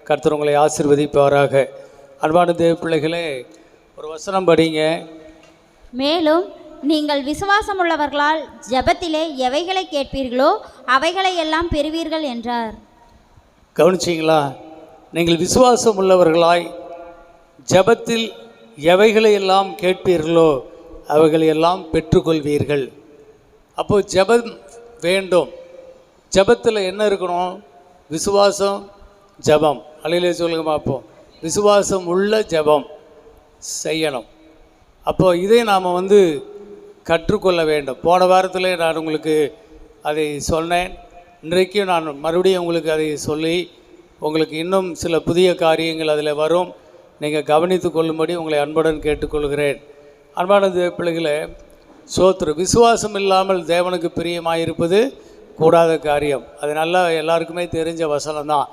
கர்த்தர் உங்களை ஆசீர்வதிப்பாராக. அன்பான தேவ பிள்ளைகளே, ஒரு வசனம் படிங்க. மேலும் நீங்கள் விசுவாசம் உள்ளவர்களால் ஜெபத்திலே எவைகளை கேட்பீர்களோ அவைகளை எல்லாம் பெறுவீர்கள் என்றார். கவனிச்சிங்களா? நீங்கள் விசுவாசம் உள்ளவர்களாய் ஜெபத்தில் எவைகளை எல்லாம் கேட்பீர்களோ அவைகளை எல்லாம் பெற்றுக்கொள்வீர்கள். அப்போது ஜெபம் வேண்டும். ஜெபத்தில் என்ன இருக்கணும்? விசுவாசம், ஜெபம். அல்லேலூயா சொல்லுங்க பார்ப்போம். விசுவாசம் உள்ள ஜெபம் செய்யணும். அப்போது இதை நாம் கற்றுக்கொள்ள வேண்டும். போன வாரத்தில் நான் உங்களுக்கு அதை சொன்னேன். இன்றைக்கும் நான் மறுபடியும் உங்களுக்கு அதை சொல்லி உங்களுக்கு இன்னும் சில புதிய காரியங்கள் அதில் வரும். நீங்கள் கவனித்து கொள்ளும்படி உங்களை அன்புடன் கேட்டுக்கொள்கிறேன். அன்பான பிள்ளைகளை, சோத்திரம். விசுவாசம் இல்லாமல் தேவனுக்கு பிரியமாயிருப்பது கூடாத காரியம். அது நல்லா எல்லாருக்குமே தெரிஞ்ச வசனம்தான்.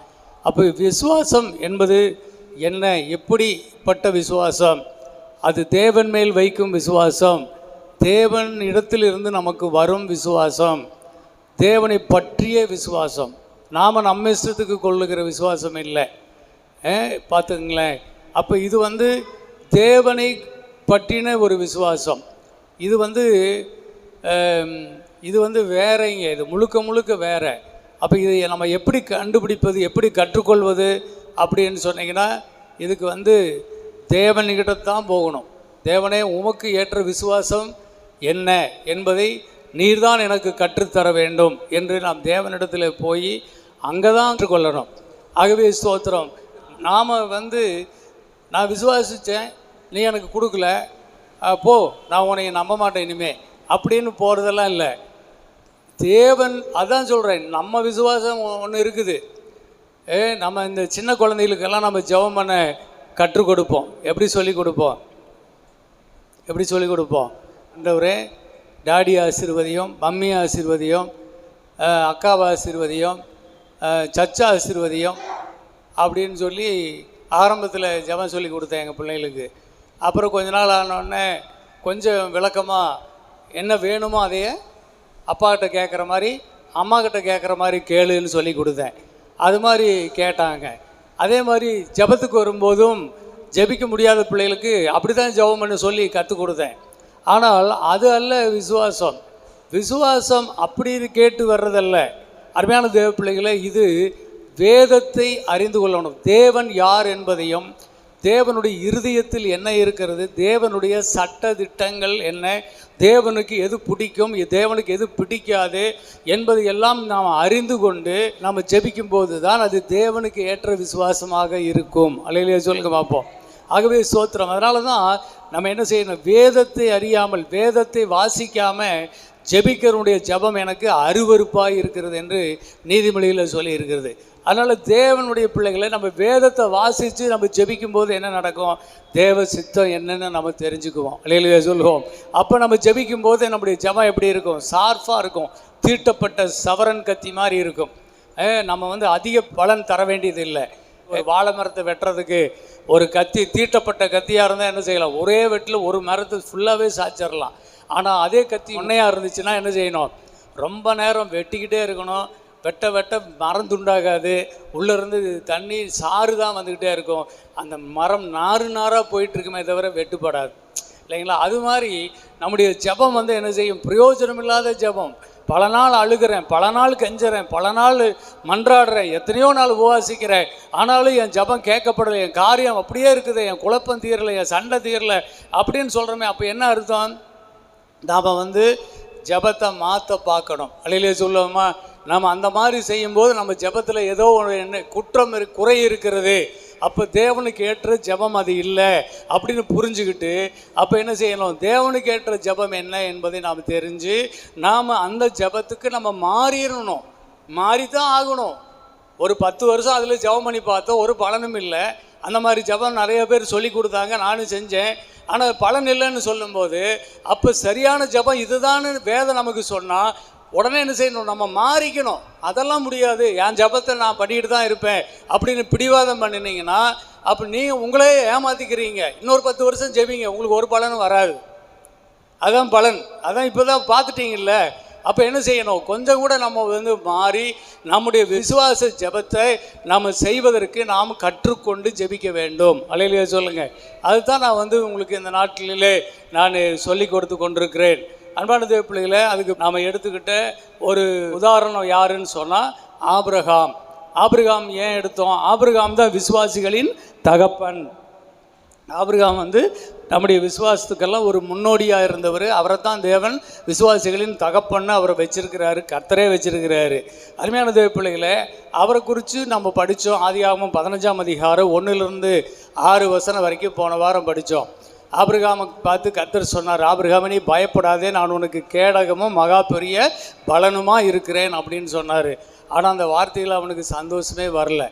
அப்போ விசுவாசம் என்பது என்ன? எப்படிப்பட்ட விசுவாசம்? அது தேவன் மேல் வைக்கும் விசுவாசம், தேவன் இடத்திலிருந்து நமக்கு வரும் விசுவாசம், தேவனை பற்றிய விசுவாசம். நாம் நம்ம இஷ்டத்துக்கு கொள்ளுகிற விசுவாசம் இல்லை. பார்த்துங்களேன். அப்போ இது தேவனை பற்றின ஒரு விசுவாசம். இது வேறங்க. இது முழுக்க முழுக்க வேற. அப்போ இதை நம்ம எப்படி கண்டுபிடிப்பது, எப்படி கற்றுக்கொள்வது அப்படின்னு சொன்னீங்கன்னா, இதுக்கு தேவன்கிட்ட தான் போகணும். தேவனே, உமக்கு ஏற்ற விசுவாசம் என்ன என்பதை நீர்தான் எனக்கு கற்றுத்தர வேண்டும் என்று நாம் தேவனிடத்தில் போய் அங்கே தான் கற்றுக்கொள்ளணும். ஆகவே ஸ்தோத்திரம். நாம் நான் விசுவாசித்தேன், நீ எனக்கு கொடுக்கல, போ, நான் உன்னை நம்ப மாட்டேன் இனிமே அப்படின்னு போகிறதெல்லாம் இல்லை. தேவன் அதான் சொல்கிறேன். நம்ம விசுவாசம் ஒன்று இருக்குது. நம்ம இந்த சின்ன குழந்தைகளுக்கெல்லாம் நம்ம ஜெபம் பண்ண கற்றுக் கொடுப்போம். எப்படி சொல்லிக் கொடுப்போம்? ஆண்டவரே, டாடி ஆசீர்வதியும், மம்மி ஆசீர்வதியும், அக்காவை ஆசீர்வதியும், சச்சா ஆசீர்வதியும் அப்படின்னு சொல்லி ஆரம்பத்தில் ஜெபம் சொல்லி கொடுத்தேன் எங்கள் பிள்ளைகளுக்கு. அப்புறம் கொஞ்ச நாள் ஆனோடனே கொஞ்சம் விளக்கமாக என்ன வேணுமோ அதையே அப்பாக்கிட்ட கேட்குற மாதிரி, அம்மாக்கிட்ட கேட்குற மாதிரி கேளுன்னு சொல்லி கொடுத்தேன். அது மாதிரி கேட்டாங்க. அதே மாதிரி ஜெபத்துக்கு வரும்போதும் ஜெபிக்க முடியாத பிள்ளைகளுக்கு அப்படி தான் ஜெபம் பண்ண சொல்லி கற்றுக் கொடுத்தேன். ஆனால் அது அல்ல விசுவாசம். விசுவாசம் அப்படின்னு கேட்டு வர்றதல்ல. அருமையான தேவ பிள்ளைகளை, இது வேதத்தை அறிந்து கொள்ளணும். தேவன் யார் என்பதையும், தேவனுடைய இருதயத்தில் என்ன இருக்கிறது, தேவனுடைய சட்ட திட்டங்கள் என்ன, தேவனுக்கு எது பிடிக்கும், தேவனுக்கு எது பிடிக்காது என்பது எல்லாம் நாம் அறிந்து கொண்டு நாம் ஜெபிக்கும் போது தான் அது தேவனுக்கு ஏற்ற விசுவாசமாக இருக்கும். அல்லேலூயா சொல்லுங்க பார்ப்போம். ஆகவே ஸ்தோத்திரம். அதனால தான் நம்ம என்ன செய்யணும்? வேதத்தை அறியாமல், வேதத்தை வாசிக்காமல் ஜெபிக்கிறனுடைய ஜெபம் எனக்கு அருவருப்பாக இருக்கிறது என்று நீதிமொழியில் சொல்லி இருக்கிறது. அதனால் தேவனுடைய பிள்ளைகளை நம்ம வேதத்தை வாசித்து நம்ம ஜெபிக்கும் போது என்ன நடக்கும்? தேவ சித்தம் என்னென்னு நம்ம தெரிஞ்சுக்குவோம். அல்லேலூயா சொல்லுவோம். அப்போ நம்ம ஜெபிக்கும் போது நம்முடைய ஜெபம் எப்படி இருக்கும்? ஷார்ப்பாக இருக்கும். தீட்டப்பட்ட சவரன் கத்தி மாதிரி இருக்கும். நம்ம அதிக பலன் தர வேண்டியது இல்லை. வாழை மரத்தை வெட்டுறதுக்கு ஒரு கத்தி, தீட்டப்பட்ட கத்தியாக இருந்தால் என்ன செய்யலாம்? ஒரே வெட்டில் ஒரு மரத்தை ஃபுல்லாகவே சாய்ச்சிடலாம். ஆனால் அதே கத்தி உண்மையாக இருந்துச்சுன்னா என்ன செய்யணும்? ரொம்ப நேரம் வெட்டிக்கிட்டே இருக்கணும். வெட்ட வெட்ட மரம் துண்டாகாது. உள்ளேருந்து தண்ணி சாறு தான் வந்துக்கிட்டே இருக்கும். அந்த மரம் நாராக போயிட்டுருக்குமே தவிர வெட்டுப்படாது, இல்லைங்களா? அது மாதிரி நம்முடைய ஜெபம் என்ன செய்யும்? பிரயோஜனம் இல்லாத ஜெபம். பல நாள் அழுகிறேன், பல நாள் கெஞ்சுறேன், பல நாள் மன்றாடுறேன், எத்தனையோ நாள் உபவாசிக்கிறேன், ஆனாலும் என் ஜெபம் கேட்கப்படலை, என் காரியம் அப்படியே இருக்குது, என் குழப்பம் தீரலை, என் சண்டை தீரலை அப்படின்னு சொல்கிறோமே. அப்போ என்ன அர்த்தம்? நாம் ஜெபத்தை மாற்ற பார்க்கணும். அல்லேலூயா சொல்லுவோமா? நம்ம அந்த மாதிரி செய்யும்போது நம்ம ஜெபத்தில் ஏதோ ஒரு குறை இருக்கிறது. அப்போ தேவனுக்கு ஏற்ற ஜெபம் அது இல்லை அப்படின்னு புரிஞ்சுக்கிட்டு அப்போ என்ன செய்யணும்? தேவனுக்கு ஏற்ற ஜெபம் என்ன என்பதை நாம் தெரிஞ்சு நாம் அந்த ஜெபத்துக்கு நம்ம மாறிடணும். மாறித்தான் ஆகணும். ஒரு 10 வருஷம் அதில் ஜெபம் பண்ணி பார்த்தோம், ஒரு பலனும் இல்லை. அந்த மாதிரி ஜெபம் நிறைய பேர் சொல்லி கொடுத்தாங்க, நானும் செஞ்சேன். ஆனால் பலன் இல்லைன்னு சொல்லும்போது அப்போ சரியான ஜெபம் இதுதான்னு வேதம் நமக்கு சொன்னால் உடனே என்ன செய்யணும்? நம்ம மாறிக்கணும். அதெல்லாம் முடியாது, என் ஜெபத்தை நான் பண்ணிட்டு தான் இருப்பேன் அப்படின்னு பிடிவாதம் பண்ணினீங்கன்னா அப்போ நீங்கள் உங்களே ஏமாற்றிக்கிறீங்க. இன்னொரு 10 வருஷம் ஜெபிங்க, உங்களுக்கு ஒரு பலனும் வராது. அதான் பலன். அதான் இப்போ தான் பார்த்துட்டீங்கல்ல. அப்போ என்ன செய்யணும்? கொஞ்சம் கூட நம்ம வந்து மாறி நம்முடைய விசுவாச ஜெபத்தை நாம் செய்வதற்கு நாம் கற்றுக்கொண்டு ஜெபிக்க வேண்டும். அல்லேலூயா சொல்லுங்கள். அதுதான் நான் வந்து உங்களுக்கு இந்த நாட்களிலே நான் சொல்லி கொடுத்து கொண்டிருக்கிறேன். அன்பான தேவ பிள்ளைகளே, அதுக்கு நாம் எடுத்துக்கிட்ட ஒரு உதாரணம் யாருன்னு சொன்னால் ஆபிரகாம். ஆபிரகாம் ஏன் எடுத்தோம்? ஆபிரகாம் தான் விசுவாசிகளின் தகப்பன். ஆபிரகாம் வந்து நம்முடைய விசுவாசத்துக்கெல்லாம் ஒரு முன்னோடியாக இருந்தவர். அவரை தான் தேவன் விசுவாசிகளின் தகப்பன்னு அவரை வச்சிருக்கிறாரு, கர்த்தரே வச்சிருக்கிறாரு. அருமையான தேவ பிள்ளைகளை, அவரை குறித்து நம்ம படித்தோம். ஆதியாகமம் 15ஆம் அதிகாரம் 1-6 வசனம் வரைக்கும் போன வாரம் படித்தோம். ஆபிரகாமை பார்த்து கர்த்தர் சொன்னார், ஆபிரகாமே நீ பயப்படாதே, நான் உனக்கு கேடகமும் மகா பெரிய பலனுமாக இருக்கிறேன் அப்படின்னு சொன்னார். ஆனால் அந்த வார்த்தையில் அவனுக்கு சந்தோஷமே வரல.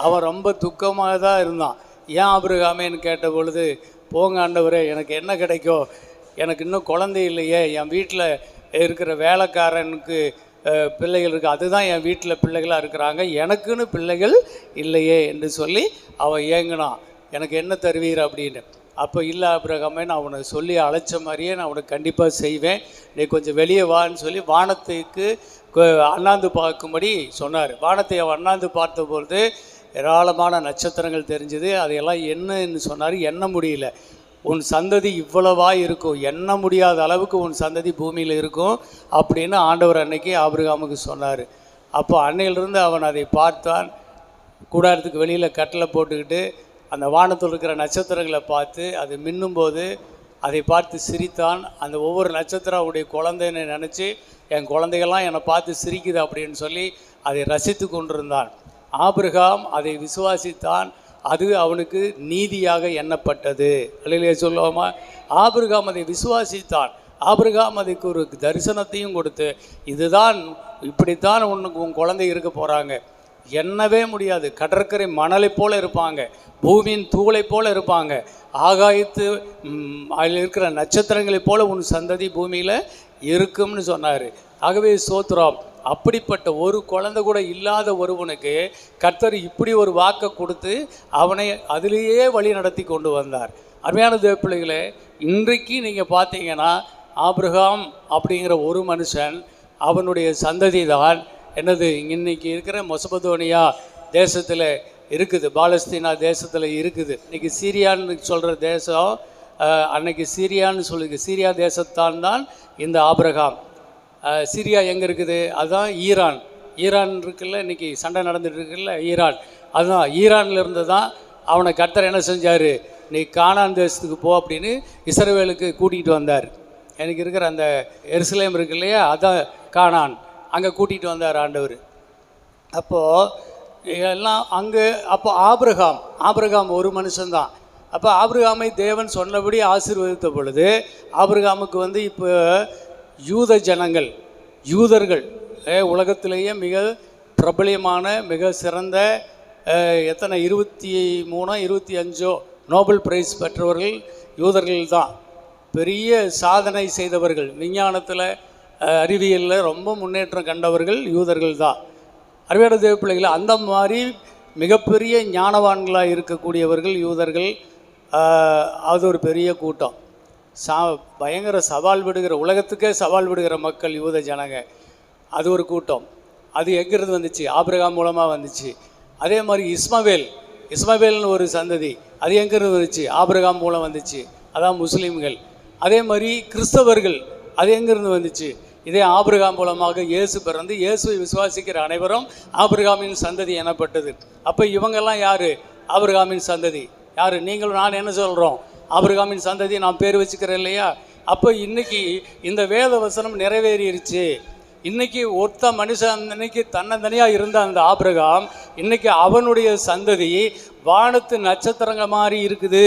அவன் ரொம்ப துக்கமாக தான் இருந்தான். ஏன் ஆபிரகாமேன்னு கேட்ட பொழுது, போங்க ஆண்டவரே, எனக்கு என்ன கிடைக்கும்? எனக்கு இன்னும் குழந்தை இல்லையே, என் வீட்டில் இருக்கிற வேலைக்காரனுக்கு பிள்ளைகள் இருக்குது, அதுதான் என் வீட்டில் பிள்ளைகளாக இருக்கிறாங்க, எனக்குன்னு பிள்ளைகள் இல்லையே என்று சொல்லி அவன் ஏங்கினான். எனக்கு என்ன தருவீர் அப்படின்னு. அப்போ இல்லை ஆபிரகாமே, நான் அவனை சொல்லி அழைச்ச மாதிரியே நான் அவனுக்கு கண்டிப்பாக செய்வேன், நீ கொஞ்சம் வெளியே வான்னு சொல்லி வானத்துக்கு அண்ணாந்து பார்க்கும்படி சொன்னார். வானத்தை அவன் அண்ணாந்து பார்த்தபொழுது ஏராளமான நட்சத்திரங்கள் தெரிஞ்சது. அதையெல்லாம் என்னன்னு சொன்னார், எண்ண முடியல. உன் சந்ததி இவ்வளவா இருக்கும், எண்ண முடியாத அளவுக்கு உன் சந்ததி பூமியில் இருக்கும் அப்படின்னு ஆண்டவர் அன்னைக்கு ஆபிரகாமுக்கு சொன்னார். அப்போ அன்னையிலிருந்து அவன் அதை பார்த்தான். கூடாரத்துக்கு வெளியில் கட்டளை போட்டுக்கிட்டு அந்த வானத்தில் இருக்கிற நட்சத்திரங்களை பார்த்து அது மின்னும்போது அதை பார்த்து சிரித்தான். அந்த ஒவ்வொரு நட்சத்திரம் அவனுடைய குழந்தைன்னு நினச்சி, என் குழந்தைகள்லாம் என்னை பார்த்து சிரிக்குது அப்படின்னு சொல்லி அதை ரசித்து கொண்டிருந்தான். ஆபிரகாம் அதை விசுவாசித்தான், அது அவனுக்கு நீதியாக எண்ணப்பட்டது. அல்லேலூயா சொல்லுவோமா? ஆபிரகாம் அதை விசுவாசித்தான். ஆபிரகாம் அதுக்கு ஒரு தரிசனத்தையும் கொடுத்து, இதுதான், இப்படித்தான் உன் குழந்தை இருக்க போகிறாங்க, எண்ணவே முடியாது, கடற்கரை மணலை போல் இருப்பாங்க, பூமியின் தூளை போல் இருப்பாங்க, ஆகாயத்து அதில் இருக்கிற நட்சத்திரங்களைப் போல உன் சந்ததி பூமியில் இருக்கும்னு சொன்னார். ஆகவே சோத்ரம், அப்படிப்பட்ட ஒரு குழந்தை கூட இல்லாத ஒருவனுக்கு கர்த்தர் இப்படி ஒரு வாக்கை கொடுத்து அவனை அதிலேயே வழி நடத்தி கொண்டு வந்தார். அருமையான தேவ பிள்ளைகளே, இன்றைக்கு நீங்கள் பார்த்தீங்கன்னா ஆபிரகாம் அப்படிங்கிற ஒரு மனுஷன், அவனுடைய சந்ததி தான் என்னது இன்னைக்கு இருக்கிற மெசொப்பொத்தேமியா தேசத்தில் இருக்குது, பாலஸ்தீனா தேசத்தில் இருக்குது. இன்றைக்கி சீரியான்னு சொல்கிற தேசம், அன்னைக்கு சீரியான்னு சொல்லுது, சீரியா தேசத்தான் தான் இந்த ஆபிரகாம். சிரியா எங்கே இருக்குது? அதுதான் ஈரான். ஈரான் இருக்குல்ல, இன்றைக்கி சண்டை நடந்துட்டு இருக்குல்ல, ஈரான். அதுதான் ஈரானில் இருந்து தான் அவனை கர்த்தர் என்ன செஞ்சார், நீ கானான் தேசத்துக்கு போ அப்படின்னு இஸ்ரவேலுக்கு கூட்டிகிட்டு வந்தார். எனக்கு இருக்கிற அந்த எருசலேம் இருக்கு இல்லையா, அதான் கானான், அங்கே கூட்டிகிட்டு வந்தார் ஆண்டவர். அப்போது எல்லாம் அங்கே, அப்போ ஆபிரகாம் ஒரு மனுஷன்தான். அப்போ ஆபிரகாமை தேவன் சொன்னபடி ஆசீர்வதித்த பொழுது ஆபிரகாமுக்கு வந்து இப்போ யூத ஜனங்கள், யூதர்கள், உலகத்திலேயே மிக பிரபலியமான மிக சிறந்த எத்தனை 23 25 நோபல் பிரைஸ் பெற்றவர்கள் யூதர்கள் தான். பெரிய சாதனை செய்தவர்கள், விஞ்ஞானத்தில் அறிவியலில் ரொம்ப முன்னேற்றம் கண்டவர்கள் யூதர்கள் தான். அறிவியல தேவ பிள்ளைகளை, அந்த மாதிரி மிகப்பெரிய ஞானவான்களாக இருக்கக்கூடியவர்கள் யூதர்கள். அது ஒரு பெரிய கூட்டம், பயங்கர சவால் விடுகிற, உலகத்துக்கே சவால் விடுகிற மக்கள் யூத ஜனங்க. அது ஒரு கூட்டம். அது எங்கிருந்து வந்துச்சு? ஆபிரகாம் மூலமாக வந்துச்சு. அதே மாதிரி இஸ்மவேல்னு ஒரு சந்ததி, அது எங்கிருந்து வந்துச்சு? ஆபிரகாம் மூலம் வந்துச்சு, அதான் முஸ்லீம்கள். அதே மாதிரி கிறிஸ்தவர்கள், அது எங்கிருந்து வந்துச்சு? இதே ஆபிரகாம் மூலமாக இயேசு பிறந்து இயேசுவை விசுவாசிக்கிற அனைவரும் ஆபிரகாமின் சந்ததி எனப்பட்டது. அப்போ இவங்கெல்லாம் யார்? ஆபிரகாமின் சந்ததி. யார்? நீங்களும் நான் என்ன சொல்கிறோம்? ஆபிரகாமின் சந்ததி நாம் பேர் வச்சுக்கிறோம் இல்லையா? அப்போ இன்றைக்கி இந்த வேத வசனம் நிறைவேறிடுச்சு. இன்றைக்கி ஒருத்த மனுஷன் இன்னைக்கு தன்னந்தனியாக இருந்த அந்த ஆபிரகாம், இன்றைக்கி அவனுடைய சந்ததி வானத்து நட்சத்திரங்கள் மாதிரி இருக்குது,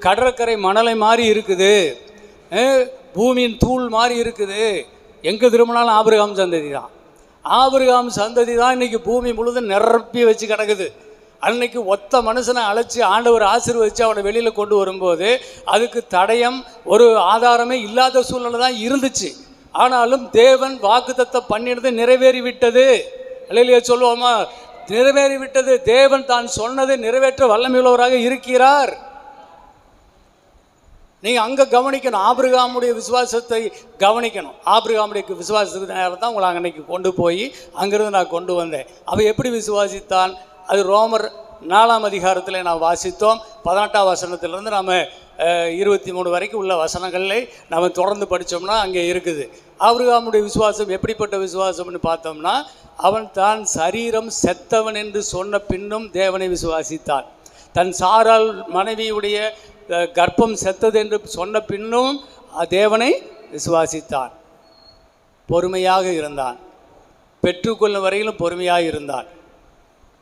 கடற்கரை மணலை மாதிரி இருக்குது, பூமியின் தூள் மாதிரி இருக்குது. எங்கே திரும்பினாலும் ஆபிரகாம் சந்ததி தான். ஆபிரகாம் சந்ததி தான் இன்றைக்கி பூமி முழுதும் நிரப்பி வச்சு கிடக்குது. அன்னைக்கு ஒத்த மனுஷனை அழைச்சி ஆண்டவர் ஆசீர்வதித்து அவனை வெளியில் கொண்டு வரும்போது அதுக்கு தடயம், ஒரு ஆதாரமே இல்லாத சூழ்நிலை தான் இருந்துச்சு. ஆனாலும் தேவன் வாக்குத்தத்தம் பண்ணினது நிறைவேறிவிட்டது. அல்லேலூயா சொல்லுவோமா? நிறைவேறிவிட்டது. தேவன் தான் சொன்னதை நிறைவேற்ற வல்லமையுள்ளவராக இருக்கிறார். நீங்கள் அங்கே கவனிக்கணும், ஆபிரகாமுடைய விசுவாசத்தை கவனிக்கணும். ஆபிரகாமுடைய விசுவாசத்துக்கு நேரம் தான் உங்களை அன்னைக்கு கொண்டு போய் அங்கேருந்து நான் கொண்டு வந்தேன். அவன் எப்படி விசுவாசித்தான்? அது ரோமர் 4ஆம் அதிகாரத்தில் நான் வாசித்தோம். 18ஆம் வசனத்திலிருந்து நாம் 23 வரைக்கும் உள்ள வசனங்களை நம்ம தொடர்ந்து படித்தோம்னா அங்கே இருக்குது. ஆபிரகாமுடைய விசுவாசம் எப்படிப்பட்ட விசுவாசம்னு பார்த்தோம்னா, அவன் தான் சரீரம் செத்தவன் என்று சொன்ன பின்னும் தேவனை விசுவாசித்தான். தன் சாரால் மனைவியுடைய கர்ப்பம் செத்தது என்று சொன்ன பின்னும் தேவனை விசுவாசித்தான். பொறுமையாக இருந்தான், பெற்றுக்கொள்ளும் வரையிலும் பொறுமையாக இருந்தான்.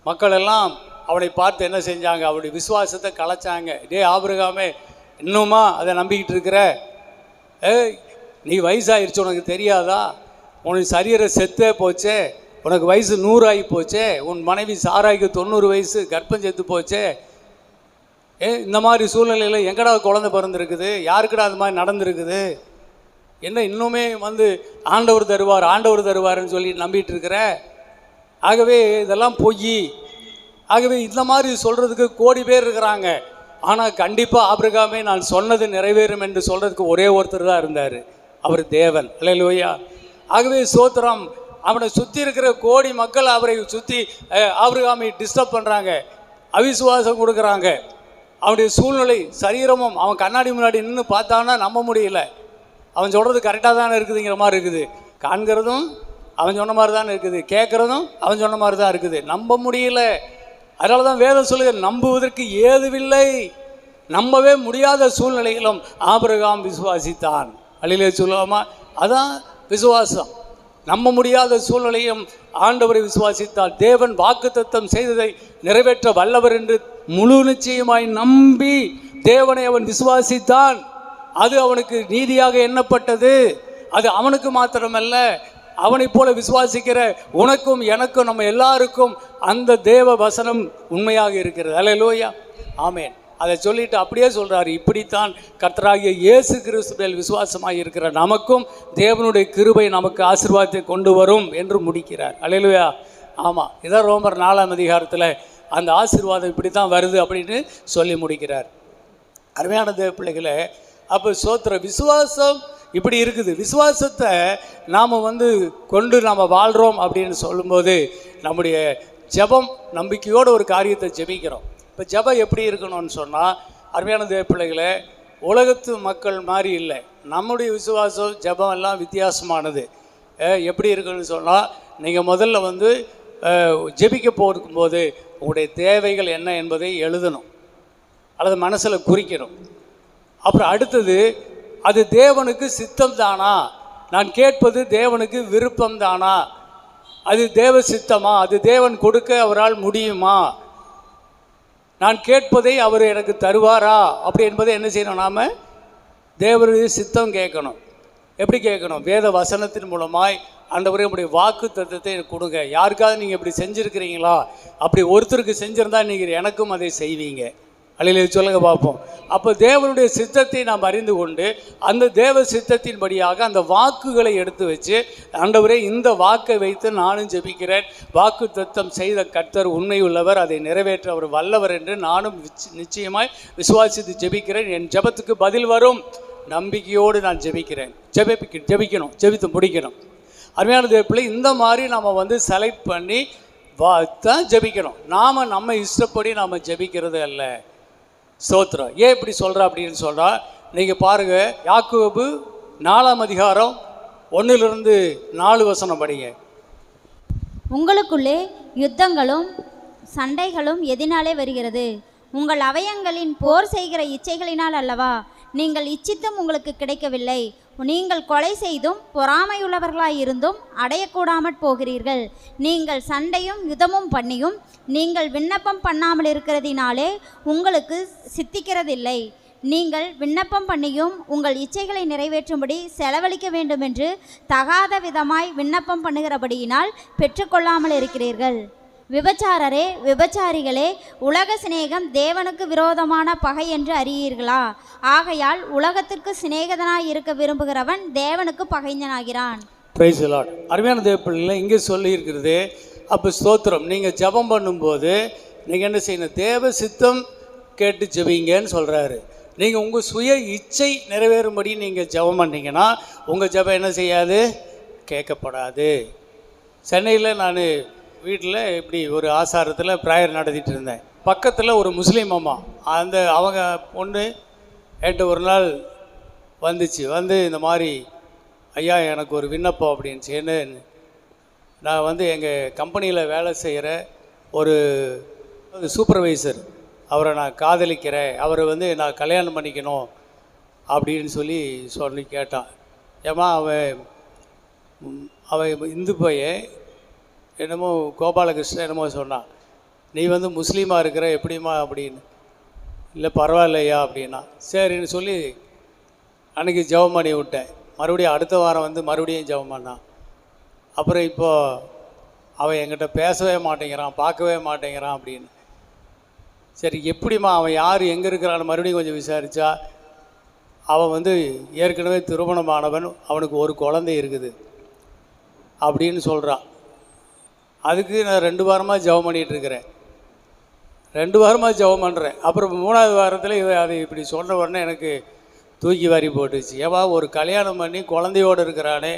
மக்கள் எல்லாம் அவனை பார்த்து என்ன செஞ்சாங்க? அவருடைய விசுவாசத்தை கலைச்சாங்க. டே ஆபிரகாமே, இன்னுமா அதை நம்பிக்கிட்டு இருக்கிற? நீ வயசாகிடுச்சு, உனக்கு தெரியாதா? உனக்கு சரீரம் செத்தே போச்சே, உனக்கு வயசு 100 ஆகி போச்சே, உன் மனைவி சாராய்க்கு 90 வயசு, கர்ப்பம் செத்து போச்சே. இந்த மாதிரி சூழ்நிலையில் எங்கடா குழந்தை பிறந்திருக்குது? யாருக்கடா அது மாதிரி நடந்திருக்குது? என்ன இன்னுமே ஆண்டவர் தருவார் ஆண்டவர் தருவார்னு சொல்லி நம்பிட்டு இருக்கிற? ஆகவே இதெல்லாம் பொய். ஆகவே இந்த மாதிரி சொல்கிறதுக்கு கோடி பேர் இருக்கிறாங்க. ஆனால் கண்டிப்பாக ஆபிரகாமே நான் சொன்னது நிறைவேறும் என்று சொல்கிறதுக்கு ஒரே ஒருத்தர் தான் இருந்தார், அவர் தேவன். அல்லேலூயா. ஆகவே ஸ்தோத்திரம். அவனை சுற்றி இருக்கிற கோடி மக்கள் அவரை சுற்றி ஆபிரகாமை டிஸ்டர்ப் பண்ணுறாங்க, அவிசுவாசம் கொடுக்குறாங்க. அவனுடைய சூழ்நிலை சரீரமும் அவன் கண்ணாடி முன்னாடி நின்று பார்த்தான்னா நம்ப முடியல. அவன் சொல்கிறது கரெக்டாக தானே இருக்குதுங்கிற மாதிரி இருக்குது. காண்கிறதும் அவன் சொன்ன மாதிரி தான் இருக்குது, கேட்குறதும் அவன் சொன்ன மாதிரி தான் இருக்குது. நம்ப முடியல. அதனால தான் வேதம் சொல்லுது, நம்புவதற்கு ஏதுவில்லை. நம்பவே முடியாத சூழ்நிலையிலும் ஆபிரகாம் விசுவாசித்தான். அல்லேலூயா சொல்லுவோமா? அதான் விசுவாசம். நம்ப முடியாத சூழ்நிலையும் ஆண்டவரை விசுவாசித்தால் தேவன் வாக்குத்தத்தம் செய்ததை நிறைவேற்ற வல்லவர் என்று முழு நிச்சயமாய் நம்பி தேவனை அவன் விசுவாசித்தான். அது அவனுக்கு நீதியாக எண்ணப்பட்டது. அது அவனுக்கு மாத்திரமல்ல, அவனைப் போல விசுவாசிக்கிற உனக்கும் எனக்கும் நம்ம எல்லாருக்கும் அந்த தேவ வசனம் உண்மையாக இருக்கிறது. அல்லேலூயா, ஆமென். அதை சொல்லிட்டு அப்படியே சொல்கிறாரு, இப்படித்தான் கர்த்தராகிய இயேசு கிறிஸ்துவில் விசுவாசமாக இருக்கிற நமக்கும் தேவனுடைய கிருபை நமக்கு ஆசீர்வாதத்தை கொண்டு வரும் என்று முடிக்கிறார். அல்லேலூயா, ஆமாம். இதான் ரோமர் 4ஆம் அதிகாரத்தில் அந்த ஆசீர்வாதம் இப்படி தான் வருது அப்படின்னு சொல்லி முடிக்கிறார். அருமையான தேவ பிள்ளைகளை, அப்போ சோத்திர விசுவாசம் இப்படி இருக்குது. விசுவாசத்தை நாம் கொண்டு நாம் வாழ்கிறோம் அப்படின்னு சொல்லும்போது நம்முடைய ஜெபம் நம்பிக்கையோடு ஒரு காரியத்தை ஜெபிக்கிறோம். இப்போ ஜெபம் எப்படி இருக்கணும்னு சொன்னால், அருமையான தேவ பிள்ளைகளை, உலகத்து மக்கள் மாதிரி இல்லை. நம்முடைய விசுவாசம் ஜெபம் எல்லாம் வித்தியாசமானது. எப்படி இருக்குன்னு சொன்னால், நீங்கள் முதல்ல ஜெபிக்க போகும்போது உங்களுடைய தேவைகள் என்ன என்பதை எழுதணும் அல்லது மனசில் குறிக்கணும். அப்புறம் அடுத்தது, அது தேவனுக்கு சித்தம் தானா? நான் கேட்பது தேவனுக்கு விருப்பம் தானா? அது தேவ சித்தமா? அது தேவன் கொடுக்க அவரால் முடியுமா? நான் கேட்பதை அவர் எனக்கு தருவாரா? அப்படி என்பதை என்ன செய்யணும்? நாம் தேவனுடைய சித்தம் கேட்கணும். எப்படி கேட்கணும்? வேத வசனத்தின் மூலமாய் ஆண்டவரே உங்களுடைய வாக்கு தத்தத்தை கொடுங்க. யாருக்காவது நீங்கள் இப்படி செஞ்சுருக்கிறீங்களா? அப்படி ஒருத்தருக்கு செஞ்சுருந்தா நீங்கள் எனக்கும் அதை செய்வீங்க. அல்லேலூயா சொல்லுங்க பார்ப்போம். அப்போ தேவனுடைய சித்தத்தை நாம் அறிந்து கொண்டு அந்த தேவ சித்தத்தின்படியாக அந்த வாக்குகளை எடுத்து வச்சு, ஆண்டவரே இந்த வாக்கை வைத்து நானும் ஜெபிக்கிறேன், வாக்கு தத்தம் செய்த கர்த்தர் உண்மை உள்ளவர், அதை நிறைவேற்ற அவர் வல்லவர் என்று நானும் நிச்சயமாய் விசுவாசித்து ஜெபிக்கிறேன். என் ஜெபத்துக்கு பதில் வரும் நம்பிக்கையோடு நான் ஜெபிக்கிறேன். ஜெபிக்கணும், ஜெபித்து முடிக்கணும். அருமையான தேவப்பிள்ளை, இந்த மாதிரி நாம் செலக்ட் பண்ணி தான் ஜெபிக்கணும். நாம் நம்ம இஷ்டப்படி நாம் ஜெபிக்கிறது அல்ல. ஸ்தோத்திரம். ஏன் இப்படி சொல்கிறா அப்படின்னு சொல்கிறா, நீங்கள் பாருங்கள், யாக்கோபு 4ஆம் அதிகாரம் 1-4 வசனம் படிங்க. உங்களுக்குள்ளே யுத்தங்களும் சண்டைகளும் எதினாலே வருகிறது? உங்கள் அவயங்களின் போர் செய்கிற இச்சைகளினால் அல்லவா? நீங்கள் இச்சித்தும் உங்களுக்கு கிடைக்கவில்லை. நீங்கள் கொலை செய்தும் பொறாமையுள்ளவர்களாயிருந்தும் அடையக்கூடாமற் போகிறீர்கள். நீங்கள் சண்டையும் யுத்தமும் பண்ணியும் நீங்கள் விண்ணப்பம் பண்ணாமல் இருக்கிறதினாலே உங்களுக்கு சித்திக்கிறதில்லை. நீங்கள் விண்ணப்பம் பண்ணியும் உங்கள் இச்சைகளை நிறைவேற்றும்படி செலவழிக்க வேண்டுமென்று தகாத விதமாய் விண்ணப்பம் பண்ணுகிறபடியினால் பெற்றுக்கொள்ளாமல் இருக்கிறீர்கள். விபச்சாரரே, விபச்சாரிகளே, உலக சிநேகம் தேவனுக்கு விரோதமான பகை என்று அறியீர்களா? ஆகையால் உலகத்திற்கு சிநேகிதனாய் இருக்க விரும்புகிறவன் தேவனுக்கு பகைஞனாகிறான். Praise the Lord. அருமையான தேவ பிள்ளைகளே, இங்கே சொல்லியிருக்கிறது. அப்போ ஸ்தோத்திரம். நீங்கள் ஜெபம் பண்ணும்போது நீங்கள் என்ன செய்யணும்? தேவ சித்தம் கேட்டு ஜெபிங்கன்னு சொல்கிறாரு. நீங்கள் உங்கள் சுய இச்சை நிறைவேறும்படி நீங்கள் ஜெபம் பண்ணீங்கன்னா உங்கள் ஜெபம் என்ன செய்யாது? கேட்கப்படாது. சென்னையில் நான் வீட்டில் இப்படி ஒரு ஆசாரத்தில் ப்ரேயர் நடத்திட்டு இருந்தேன். பக்கத்தில் ஒரு முஸ்லீம் அம்மா, அவங்க பொண்ணு என்கிட்ட ஒரு நாள் வந்து இந்த மாதிரி, ஐயா எனக்கு ஒரு விண்ணப்பம் அப்படின்ச்சு. என்ன, நான் எங்கள் கம்பெனியில் வேலை செய்கிற ஒரு சூப்பர்வைசர், அவரை நான் காதலிக்கிறேன், அவரை நான் கல்யாணம் பண்ணிக்கணும் அப்படின்னு சொல்லி கேட்டான். ஏம்மா அவன் இந்து பையன், என்னமோ கோபாலகிருஷ்ணன் என்னமோ சொன்னான். நீ முஸ்லீமாக இருக்கிற எப்படிம்மா அப்படின்னு. இல்லை பரவாயில்லையா அப்படின்னா. சரின்னு சொல்லி அன்றைக்கி ஜெபம் பண்ணி விட்டேன். மறுபடியும் அடுத்த வாரம் மறுபடியும் ஜெபம் பண்ணான். அப்புறம் இப்போது அவன் என்கிட்ட பேசவே மாட்டேங்கிறான், பார்க்கவே மாட்டேங்கிறான் அப்படின்னு. சரி எப்படிம்மா, அவன் யார், எங்கே இருக்கிறான்னு மறுபடியும் கொஞ்சம் விசாரித்தா, அவன் ஏற்கனவே திருமணமானவன், அவனுக்கு ஒரு குழந்தை இருக்குது அப்படின்னு சொல்கிறான். அதுக்கு நான் 2 வாரமாக ஜெபம் பண்ணிகிட்ருக்கிறேன். 2 வாரமாக ஜெபம் பண்ணுறேன். அப்புறம் 3வது வாரத்தில் அதை இப்படி சொன்ன உடனே எனக்கு தூக்கி வாரி போட்டுச்சு. ஏவா, ஒரு கல்யாணம் பண்ணி குழந்தையோடு இருக்கிறானே,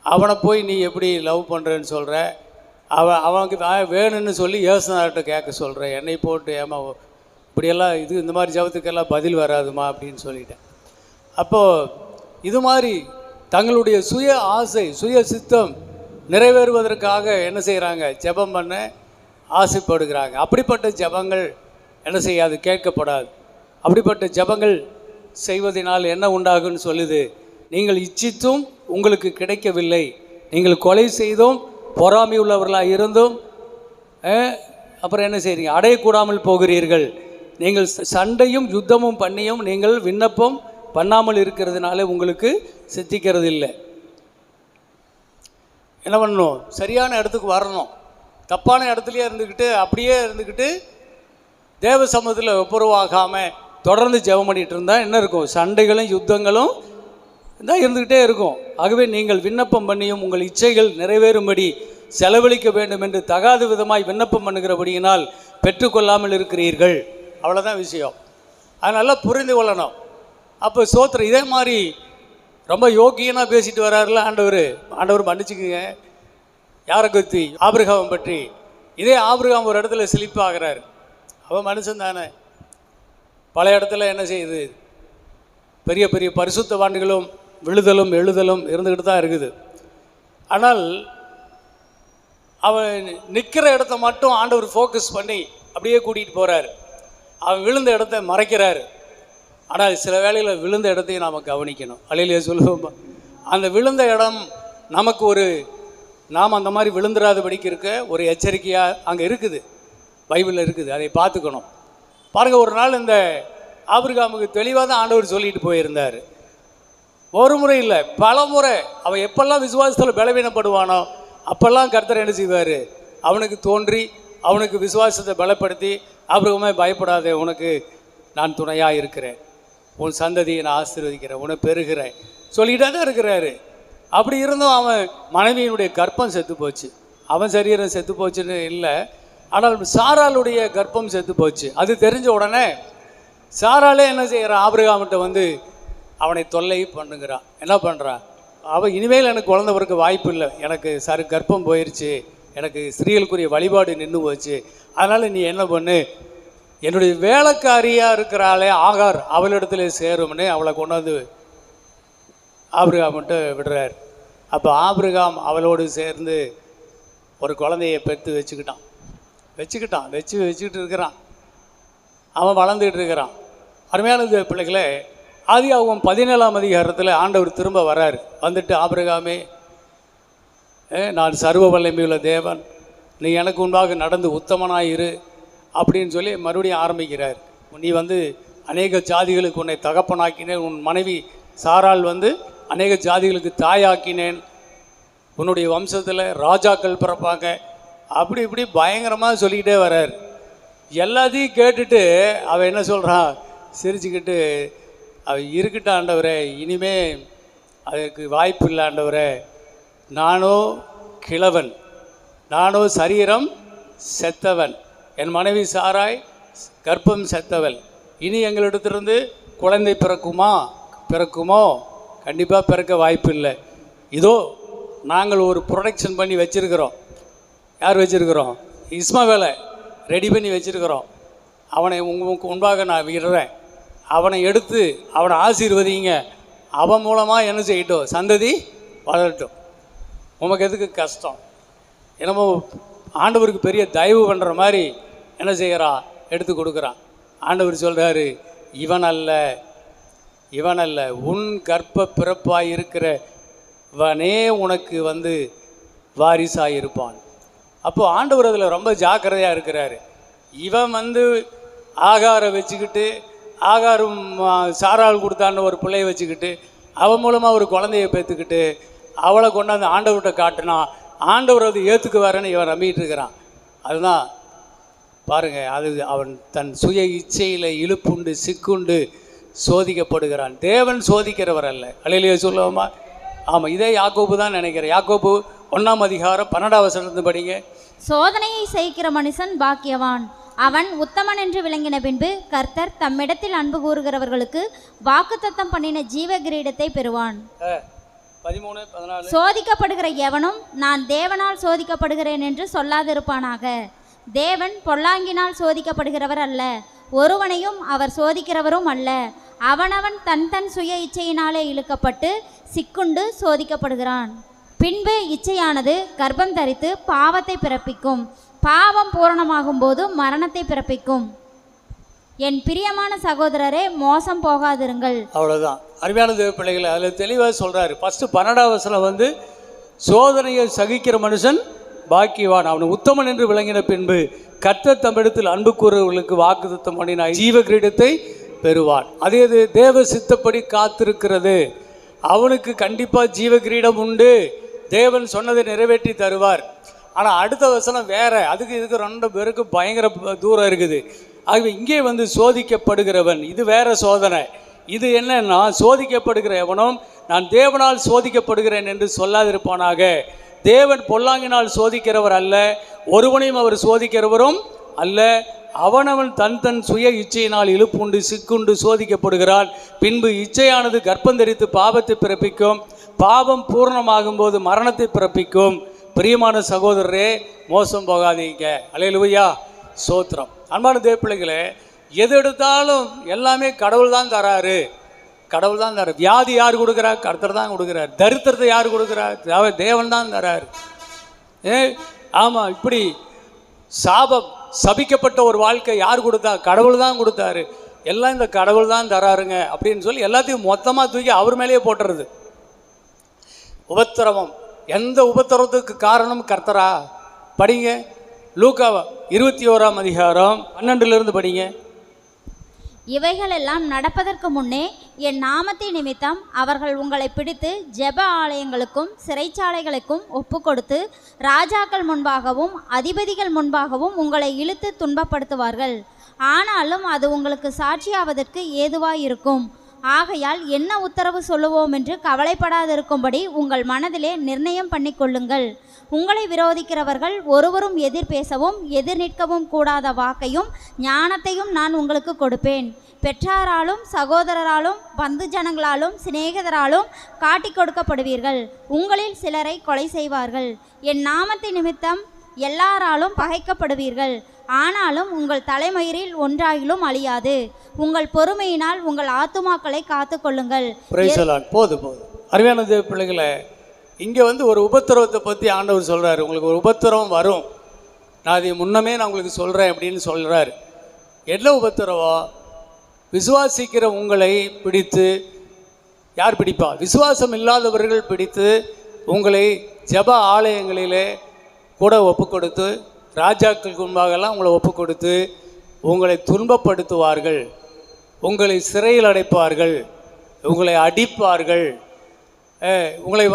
அவனை போய் நீ எப்படி லவ் பண்ணுறேன்னு சொல்கிற? அவனுக்கு நான் வேணும்னு சொல்லி ஏசுனார்கிட்ட கேட்க சொல்கிறேன். என்னை போட்டு ஏமா இப்படியெல்லாம் இந்த மாதிரி ஜபத்துக்கெல்லாம் பதில் வராதுமா அப்படின்னு சொல்லிட்டேன். அப்போது இது மாதிரி தங்களுடைய சுய ஆசை, சுய சித்தம் நிறைவேறுவதற்காக என்ன செய்கிறாங்க? ஜெபம் பண்ண ஆசைப்படுகிறாங்க. அப்படிப்பட்ட ஜெபங்கள் என்ன செய்யாது? கேட்கப்படாது. அப்படிப்பட்ட ஜெபங்கள் செய்வதனால் என்ன உண்டாகுன்னு சொல்லுது? நீங்கள் இச்சித்தும் உங்களுக்கு கிடைக்கவில்லை, நீங்கள் கொலை செய்தும் பொறாமை உள்ளவர்களாக இருந்தும் அப்புறம் என்ன செய்கிறீங்க? அடையக்கூடாமல் போகிறீர்கள். நீங்கள் சண்டையும் யுத்தமும் பண்ணியும் நீங்கள் விண்ணப்பம் பண்ணாமல் இருக்கிறதுனால உங்களுக்கு சித்திக்கிறது இல்லை. என்ன பண்ணணும்? சரியான இடத்துக்கு வரணும். தப்பான இடத்துலையே இருந்துக்கிட்டு தேவ சமூகத்தில் ஒப்புரவாகாமல் தொடர்ந்து ஜெபம் பண்ணிகிட்டு இருந்தால் என்ன இருக்கும்? சண்டைகளும் யுத்தங்களும் தான் இருந்துக்கிட்டே இருக்கும். ஆகவே நீங்கள் விண்ணப்பம் பண்ணியும் உங்கள் இச்சைகள் நிறைவேறும்படி செலவழிக்க வேண்டும் என்று தகாத விதமாய் விண்ணப்பம் பண்ணுகிறபடியினால் பெற்றுக்கொள்ளாமல் இருக்கிறீர்கள். அவ்வளோதான் விஷயம். அது நல்லா புரிந்து கொள்ளணும். அப்போ சோத்திரம் இதே மாதிரி ரொம்ப யோக்கியனாக பேசிட்டு வர்றாருல ஆண்டவர் மன்னிச்சுக்குங்க. யாரை பற்றி? ஆபிரகாம் பற்றி. இதே ஆபிரகாம் ஒரு இடத்துல சிலிப்பாகிறார். அவன் மனுஷன் தானே. பல இடத்துல என்ன செய்யுது? பெரிய பெரிய பரிசுத்தவான்களும் விழுதலும் எழுதலும் இருந்துக்கிட்டு தான் இருக்குது. ஆனால் அவன் நிற்கிற இடத்த மட்டும் ஆண்டவர் ஃபோக்கஸ் பண்ணி அப்படியே கூட்டிகிட்டு போகிறார். அவன் விழுந்த இடத்த மறைக்கிறார். ஆனால் சில வேளையில் விழுந்த இடத்தையும் நாம் கவனிக்கணும். அல்லேலூயா சொல்லுவோம். அந்த விழுந்த இடம் நமக்கு நாம் அந்த மாதிரி விழுந்துடாதபடிக்கு இருக்க ஒரு எச்சரிக்கையாக அங்கே இருக்குது, பைபிளில் இருக்குது. அதை பார்த்துக்கணும். பாருங்கள், ஒரு நாள் இந்த ஆபிரகாமுக்கு தெளிவாக தான் ஆண்டவர் சொல்லிட்டு போயிருந்தார். ஒரு முறை இல்லை, பல முறை. அவன் எப்பெல்லாம் விசுவாசத்தில் பலவீனப்படுவானோ அப்பெல்லாம் கர்த்தர் என்ன செய்வார்? அவனுக்கு தோன்றி அவனுக்கு விசுவாசத்தை பலப்படுத்தி, ஆபிரகாமே பயப்படாதே, உனக்கு நான் துணையாக இருக்கிறேன், உன் சந்ததியை நான் ஆசீர்வதிக்கிறேன், உன்னை பெறுகிறேன் சொல்லிகிட்டே தான் இருக்கிறாரு. அப்படி இருந்தும் அவன் மனைவியினுடைய கர்ப்பம் செத்து போச்சு. அவன் சரீரம் செத்து போச்சுன்னு இல்லை, ஆனால் சாராளுடைய கர்ப்பம் செத்து போச்சு. அது தெரிஞ்ச உடனே சாராலே என்ன செய்கிறான்? ஆபிரகாம்கிட்ட அவனை தொல்லை பண்ணுகிறான். என்ன பண்ணுறான்? அவன் இனிமேல் எனக்கு குழந்தை பிறக்க வாய்ப்பு இல்லை, எனக்கு கர்ப்பம் போயிடுச்சு, எனக்கு ஸ்திரீகளுக்குரிய வழிபாடு நின்று போச்சு, அதனால் நீ என்ன பண்ணு, என்னுடைய வேலைக்காரியாக இருக்கிறாளே ஆகார், அவளிடத்துல சேரும்னு அவளை கொண்டாந்து ஆபிரகாம்கிட்ட விடுறார். அப்போ ஆபிரகாம் அவளோடு சேர்ந்து ஒரு குழந்தையை பெற்று வச்சுக்கிட்டு இருக்கிறான். அவன் வளர்ந்துக்கிட்டு இருக்கிறான். அருமையான பிள்ளைகளே, ஆதியாகமம் 17ஆம் அதிகாரத்தில் ஆண்டவர் திரும்ப வர்றார். வந்துட்டு, ஆபிரகாமே, நான் சர்வ வல்லமையுள்ள தேவன், நீ எனக்கு முன்பாக நடந்து உத்தமனாயிரு அப்படின்னு சொல்லி மறுபடியும் ஆரம்பிக்கிறார். நீ அநேக ஜாதிகளுக்கு உன்னை தகப்பனாக்கினேன், உன் மனைவி சாராள் அநேக ஜாதிகளுக்கு தாயாக்கினேன், உன்னுடைய வம்சத்தில் ராஜாக்கள் பிறப்பாங்க, அப்படி இப்படி பயங்கரமாக சொல்லிக்கிட்டே வர்றார். எல்லாத்தையும் கேட்டுட்டு அவன் என்ன சொல்கிறான்? சிரிச்சுக்கிட்டு, அவன் இருக்கட்டும் ஆண்டவரே, இனிமே அதுக்கு வாய்ப்பு இல்லை ஆண்டவரே, நானோ கிழவன், நானோ சரீரம் செத்தவன், என் மனைவி சாராய் கர்ப்பம் செத்தவள், இனி எங்களிடத்திலிருந்து குழந்தை பிறக்குமோ? கண்டிப்பாக பிறக்க வாய்ப்பு இல்லை. இதோ நாங்கள் ஒரு ப்ரொடக்ஷன் பண்ணி வச்சுருக்கிறோம். யார் வச்சுருக்கிறோம்? இஸ்மவேலை ரெடி பண்ணி வச்சுருக்கிறோம். அவனை உங்களுக்கு முன்பாக நான் விடுறேன். அவனை எடுத்து அவனை ஆசீர்வதிங்க. அவன் மூலமாக என்ன செய்யட்டும்? சந்ததி வளரட்டும். உமக்கு எதுக்கு கஷ்டம்? என்னமோ ஆண்டவருக்கு பெரிய தயவு பண்ணுற மாதிரி என்ன செய்கிறான்? எடுத்து கொடுக்குறான். ஆண்டவர் சொல்கிறாரு, இவன் அல்ல, உன் கர்ப்ப பிறப்பாய் இருக்கிறவனே உனக்கு வாரிசாக இருப்பான். அப்போது ஆண்டவர் அதில் ரொம்ப ஜாக்கிரதையாக இருக்கிறாரு. இவன் ஆகாரம் வச்சுக்கிட்டு, ஆகாரம் சாரால் கொடுத்தான்னு ஒரு பிள்ளையை வச்சுக்கிட்டு, அவன் மூலமாக ஒரு குழந்தைய பெற்றுக்கிட்டு அவளை கொண்டாந்து ஆண்டவர்கிட்ட காட்டினா ஆண்டவர் அது ஏற்றுக்குவாருன்னு இவன் நம்பிக்கிட்டு இருக்கிறான். அதுதான் பாருங்கள், அது அவன் தன் சுய இச்சையில் இழுப்புண்டு சிக்குண்டு சோதிக்கப்படுகிறான். தேவன் சோதிக்கிறவர் அல்ல. அல்லேலூயா சொல்லுவோமா? ஆமாம், இதே யாக்கோபு தான் நினைக்கிறேன். யாக்கோபு 1ஆம் அதிகாரம் 12ஆம் வசனத்தை படிங்க. சோதனையை செய்கிற மனுஷன் பாக்கியவான், அவன் உத்தமன் என்று விளங்கின பின்பு கர்த்தர் தம்மிடத்தில் அன்பு கூறுகிறவர்களுக்கு வாக்குத்தத்தம் பண்ணின ஜீவ கிரீடத்தை பெறுவான். 13, 14. சோதிக்கப்படுகிற எவனும் நான் தேவனால் சோதிக்கப்படுகிறேன் என்று சொல்லாதிருப்பானாக. தேவன் பொல்லாங்கினால் சோதிக்கப்படுகிறவர் அல்ல, ஒருவனையும் அவர் சோதிக்கிறவரும் அல்ல. அவனவன் தன் சுய இச்சையினாலே இழுக்கப்பட்டு சிக்குண்டு சோதிக்கப்படுகிறான். பின்பு இச்சையானது கர்ப்பம் தரித்து பாவத்தை பிறப்பிக்கும், பாவம் பூரணமாகும் போது மரணத்தை பிறப்பிக்கும். என் பிரியமான சகோதரரே, மோசம் போகாதிருங்கள். அவ்வளோதான். அருமையான தேவ பிள்ளைகளை, அதில் தெளிவாக சொல்கிறாரு. ஃபஸ்ட்டு 12ஆம் வசனம் சோதனையை சகிக்கிற மனுஷன் பாக்கியவான், அவன் உத்தமன் என்று விளங்கின பின்பு கர்த்தர் தம்மிடத்தில் அன்பு கூறுவர்களுக்கு வாக்குத்தத்தம் பண்ணின ஜீவ கிரீடத்தை பெறுவான். அதே தேவ சித்தப்படி காத்திருக்கிறது அவனுக்கு கண்டிப்பாக ஜீவ கிரீடம் உண்டு. தேவன் சொன்னதை நிறைவேற்றி தருவார். ஆனால் அடுத்த வசனம் வேற. இதுக்கு 2 பேருக்கு பயங்கர தூரம் இருக்குது. ஆகவே இங்கே சோதிக்கப்படுகிறவன், இது வேற சோதனை. இது என்னன்னா, சோதிக்கப்படுகிற எவனும் நான் தேவனால் சோதிக்கப்படுகிறேன் என்று சொல்லாதிருப்பானாக. தேவன் பொல்லாங்கினால் சோதிக்கிறவர் அல்ல, ஒருவனையும் அவர் சோதிக்கிறவரும் அல்ல. அவனவன் தன் சுய இச்சையினால் இழுப்புண்டு சிக்குண்டு சோதிக்கப்படுகிறான். பின்பு இச்சையானது கர்ப்பம் தரித்து பாவத்தை பிறப்பிக்கும், பாவம் பூர்ணமாகும் போது மரணத்தை பிறப்பிக்கும். பிரியமான சகோதரரே, மோசம் போகாதீங்க. அல்லேலூயா, சோத்திரம். அன்பான தேவ பிள்ளைகளே, எது எடுத்தாலும் எல்லாமே கடவுள் தான் தராரு. கடவுள் தான் தரார். வியாதி யார் கொடுக்குறார்? கர்த்தர் தான் கொடுக்குறார். தரித்திரத்தை யார் கொடுக்குறார்? தேவன் தான் தராரு. ஆமாம், இப்படி சபிக்கப்பட்ட ஒரு வாழ்க்கை யார் கொடுத்தா? கடவுள் தான் கொடுத்தாரு. எல்லாம் இந்த கடவுள் தான் தராருங்க அப்படின்னு சொல்லி எல்லாத்தையும் மொத்தமாக தூக்கி அவர் மேலேயே போட்டுறது. உபத்திரவம், எந்த உபத்திரவத்துக்கு காரணம் கர்த்தரா? படிங்க, லூக்கா 21ஆம் அதிகாரம் 12 படிங்க. இவைகளெல்லாம் நடப்பதற்கு முன்னே என் நாமத்தை நிமித்தம் அவர்கள் உங்களை பிடித்து ஜெப ஆலயங்களுக்கும் சிறைச்சாலைகளுக்கும் ஒப்புக்கொடுத்து ராஜாக்கள் முன்பாகவும் அதிபதிகள் முன்பாகவும் உங்களை இழுத்து துன்பப்படுத்துவார்கள். ஆனாலும் அது உங்களுக்கு சாட்சியாவதற்கு ஏதுவாயிருக்கும். ஆகையால் என்ன உத்தரவு சொல்லுவோம் என்று கவலைப்படாதிருக்கும்படி உங்கள் மனதிலே நிர்ணயம் பண்ணிக்கொள்ளுங்கள். உங்களை விரோதிக்கிறவர்கள் ஒருவரும் எதிர் பேசவும் எதிர் நிற்கவும் கூடாத வாக்கையும் ஞானத்தையும் நான் உங்களுக்கு கொடுப்பேன். பெற்றாராலும் சகோதரராலும் பந்து ஜனங்களாலும் சிநேகிதராலும் காட்டி கொடுக்கப்படுவீர்கள். உங்களில் சிலரை கொலை செய்வார்கள். என் நாமத்தை நிமித்தம் எல்லாராலும் பகைக்கப்படுவீர்கள். ஆனாலும் உங்கள் தலைமயிரில் ஒன்றாகிலும் அழியாது. உங்கள் பொறுமையினால் உங்கள் ஆத்துமாக்களை காத்து கொள்ளுங்கள். போதும். அருமையான தேவ பிள்ளைகளை, இங்கே ஒரு உபத்திரவத்தை பற்றி ஆண்டவர் சொல்கிறார். உங்களுக்கு ஒரு உபத்திரவம் வரும், நான் அதை முன்னமே நான் உங்களுக்கு சொல்கிறேன் அப்படின்னு சொல்கிறார். என்ன உபத்திரவம்? விசுவாசிக்கிற உங்களை பிடித்து, யார் பிடிப்பா? விசுவாசம் இல்லாதவர்கள் பிடித்து உங்களை ஜெப ஆலயங்களிலே கூட ஒப்பு கொடுத்து, ராஜாக்களுக்கு முன்பாகலாம் உங்களை ஒப்பு கொடுத்து உங்களை துன்பப்படுத்துவார்கள், உங்களை சிறையில் அடைப்பார்கள், உங்களை அடிப்பார்கள், உங்களை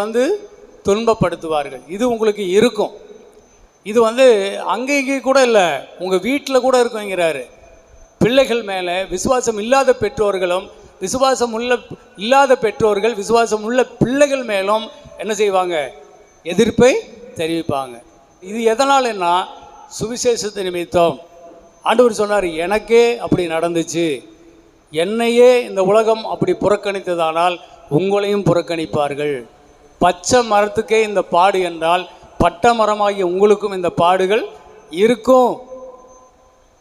துன்பப்படுத்துவார்கள். இது உங்களுக்கு இருக்கும். இது அங்கே இங்கே கூட இல்லை, உங்கள் வீட்டில் கூட இருக்குங்கிறாரு. பிள்ளைகள் மேலே விசுவாசம் இல்லாத பெற்றோர்களும் இல்லாத பெற்றோர்கள் விசுவாசம் உள்ள பிள்ளைகள் மேலும் என்ன செய்வாங்க? எதிர்ப்பை தெரிவிப்பாங்க. இது எதனாலன்னா, சுவிசேஷத்தை நிமித்தம். ஆண்டவர் சொன்னார், எனக்கே அப்படி நடந்துச்சு, என்னையே இந்த உலகம் அப்படி புறக்கணித்ததானால் உங்களையும் புறக்கணிப்பார்கள். பச்சை மரத்துக்கே இந்த பாடு என்றால் பட்ட மரமாகிய உங்களுக்கும் இந்த பாடுகள் இருக்கும்.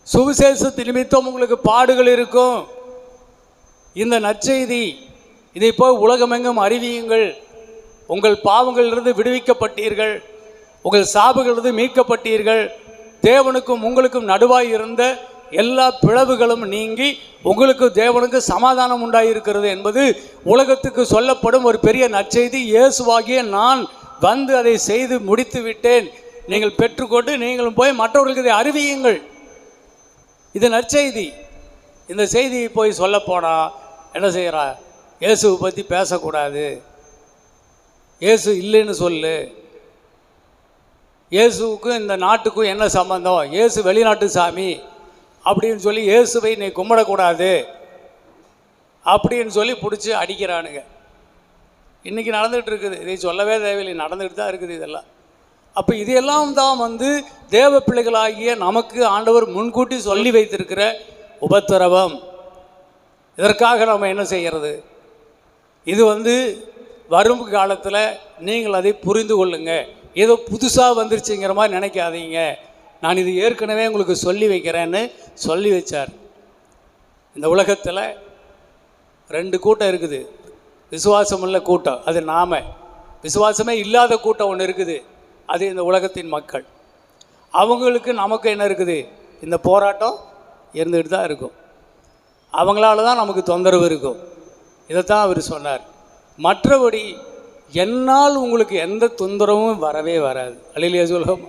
சுவிசேஷத்து நிமித்தம் உங்களுக்கு பாடுகள் இருக்கும். இந்த நற்செய்தி இதை போய் உலகமெங்கும் அறிவியுங்கள். உங்கள் பாவங்களிலிருந்து விடுவிக்கப்பட்டீர்கள், உங்கள் சாபங்களிலிருந்து மீட்கப்பட்டீர்கள், தேவனுக்கும் உங்களுக்கும் நடுவாய் இருந்த எல்லா பிளவுகளும் நீங்கி உங்களுக்கு தேவனுக்கு சமாதானம் உண்டாயிருக்கிறது என்பது உலகத்துக்கு சொல்லப்படும் ஒரு பெரிய நற்செய்தி. இயேசுவாகிய நான் வந்து அதை செய்து முடித்து விட்டேன், நீங்கள் பெற்றுக்கொண்டு நீங்களும் போய் மற்றவர்களுக்கு இதை அறிவியுங்கள். இது நற்செய்தி. இந்த செய்தியை போய் சொல்லப்போனால் என்ன செய்கிறா? இயேசுவை பற்றி பேசக்கூடாது, இயேசு இல்லைன்னு சொல்லு, இயேசுவுக்கும் இந்த நாட்டுக்கும் என்ன சம்பந்தம், இயேசு வெளிநாட்டு சாமி அப்படின்னு சொல்லி இயேசுவை நீ கும்பிடக்கூடாது அப்படின்னு சொல்லி பிடிச்சி அடிக்கிறானுங்க. இன்றைக்கி நடந்துகிட்டு இருக்குது. இதை சொல்லவே தேவையில்லை, நடந்துகிட்டு தான் இருக்குது இதெல்லாம். அப்போ இதையெல்லாம் தான் வந்து தேவ பிள்ளைகளாகிய நமக்கு ஆண்டவர் முன்கூட்டி சொல்லி வைத்திருக்கிற உபத்திரவம். இதற்காக நம்ம என்ன செய்கிறது? இது வந்து வரும் காலத்தில் நீங்கள் அதை புரிந்து கொள்ளுங்க. ஏதோ புதுசாக வந்துருச்சுங்கிற மாதிரி நினைக்காதீங்க. நான் இது ஏற்கனவே உங்களுக்கு சொல்லி வைக்கிறேன்னு சொல்லி வச்சார். இந்த உலகத்தில் 2 கூட்டம் இருக்குது. விசுவாசமுள்ள கூட்டம், அது நாம். விசுவாசமே இல்லாத கூட்டம் ஒன்று இருக்குது, அது இந்த உலகத்தின் மக்கள். அவங்களுக்கு நமக்கு என்ன இருக்குது? இந்த போராட்டம் இருந்துகிட்டு தான் இருக்கும். அவங்களால தான் நமக்கு தொந்தரவு இருக்கும். இதைத்தான் அவர் சொன்னார். மற்றபடி என்னால் உங்களுக்கு எந்த தொந்தரவும் வரவே வராது. அல்லேலூயா சொல்லுவோம்.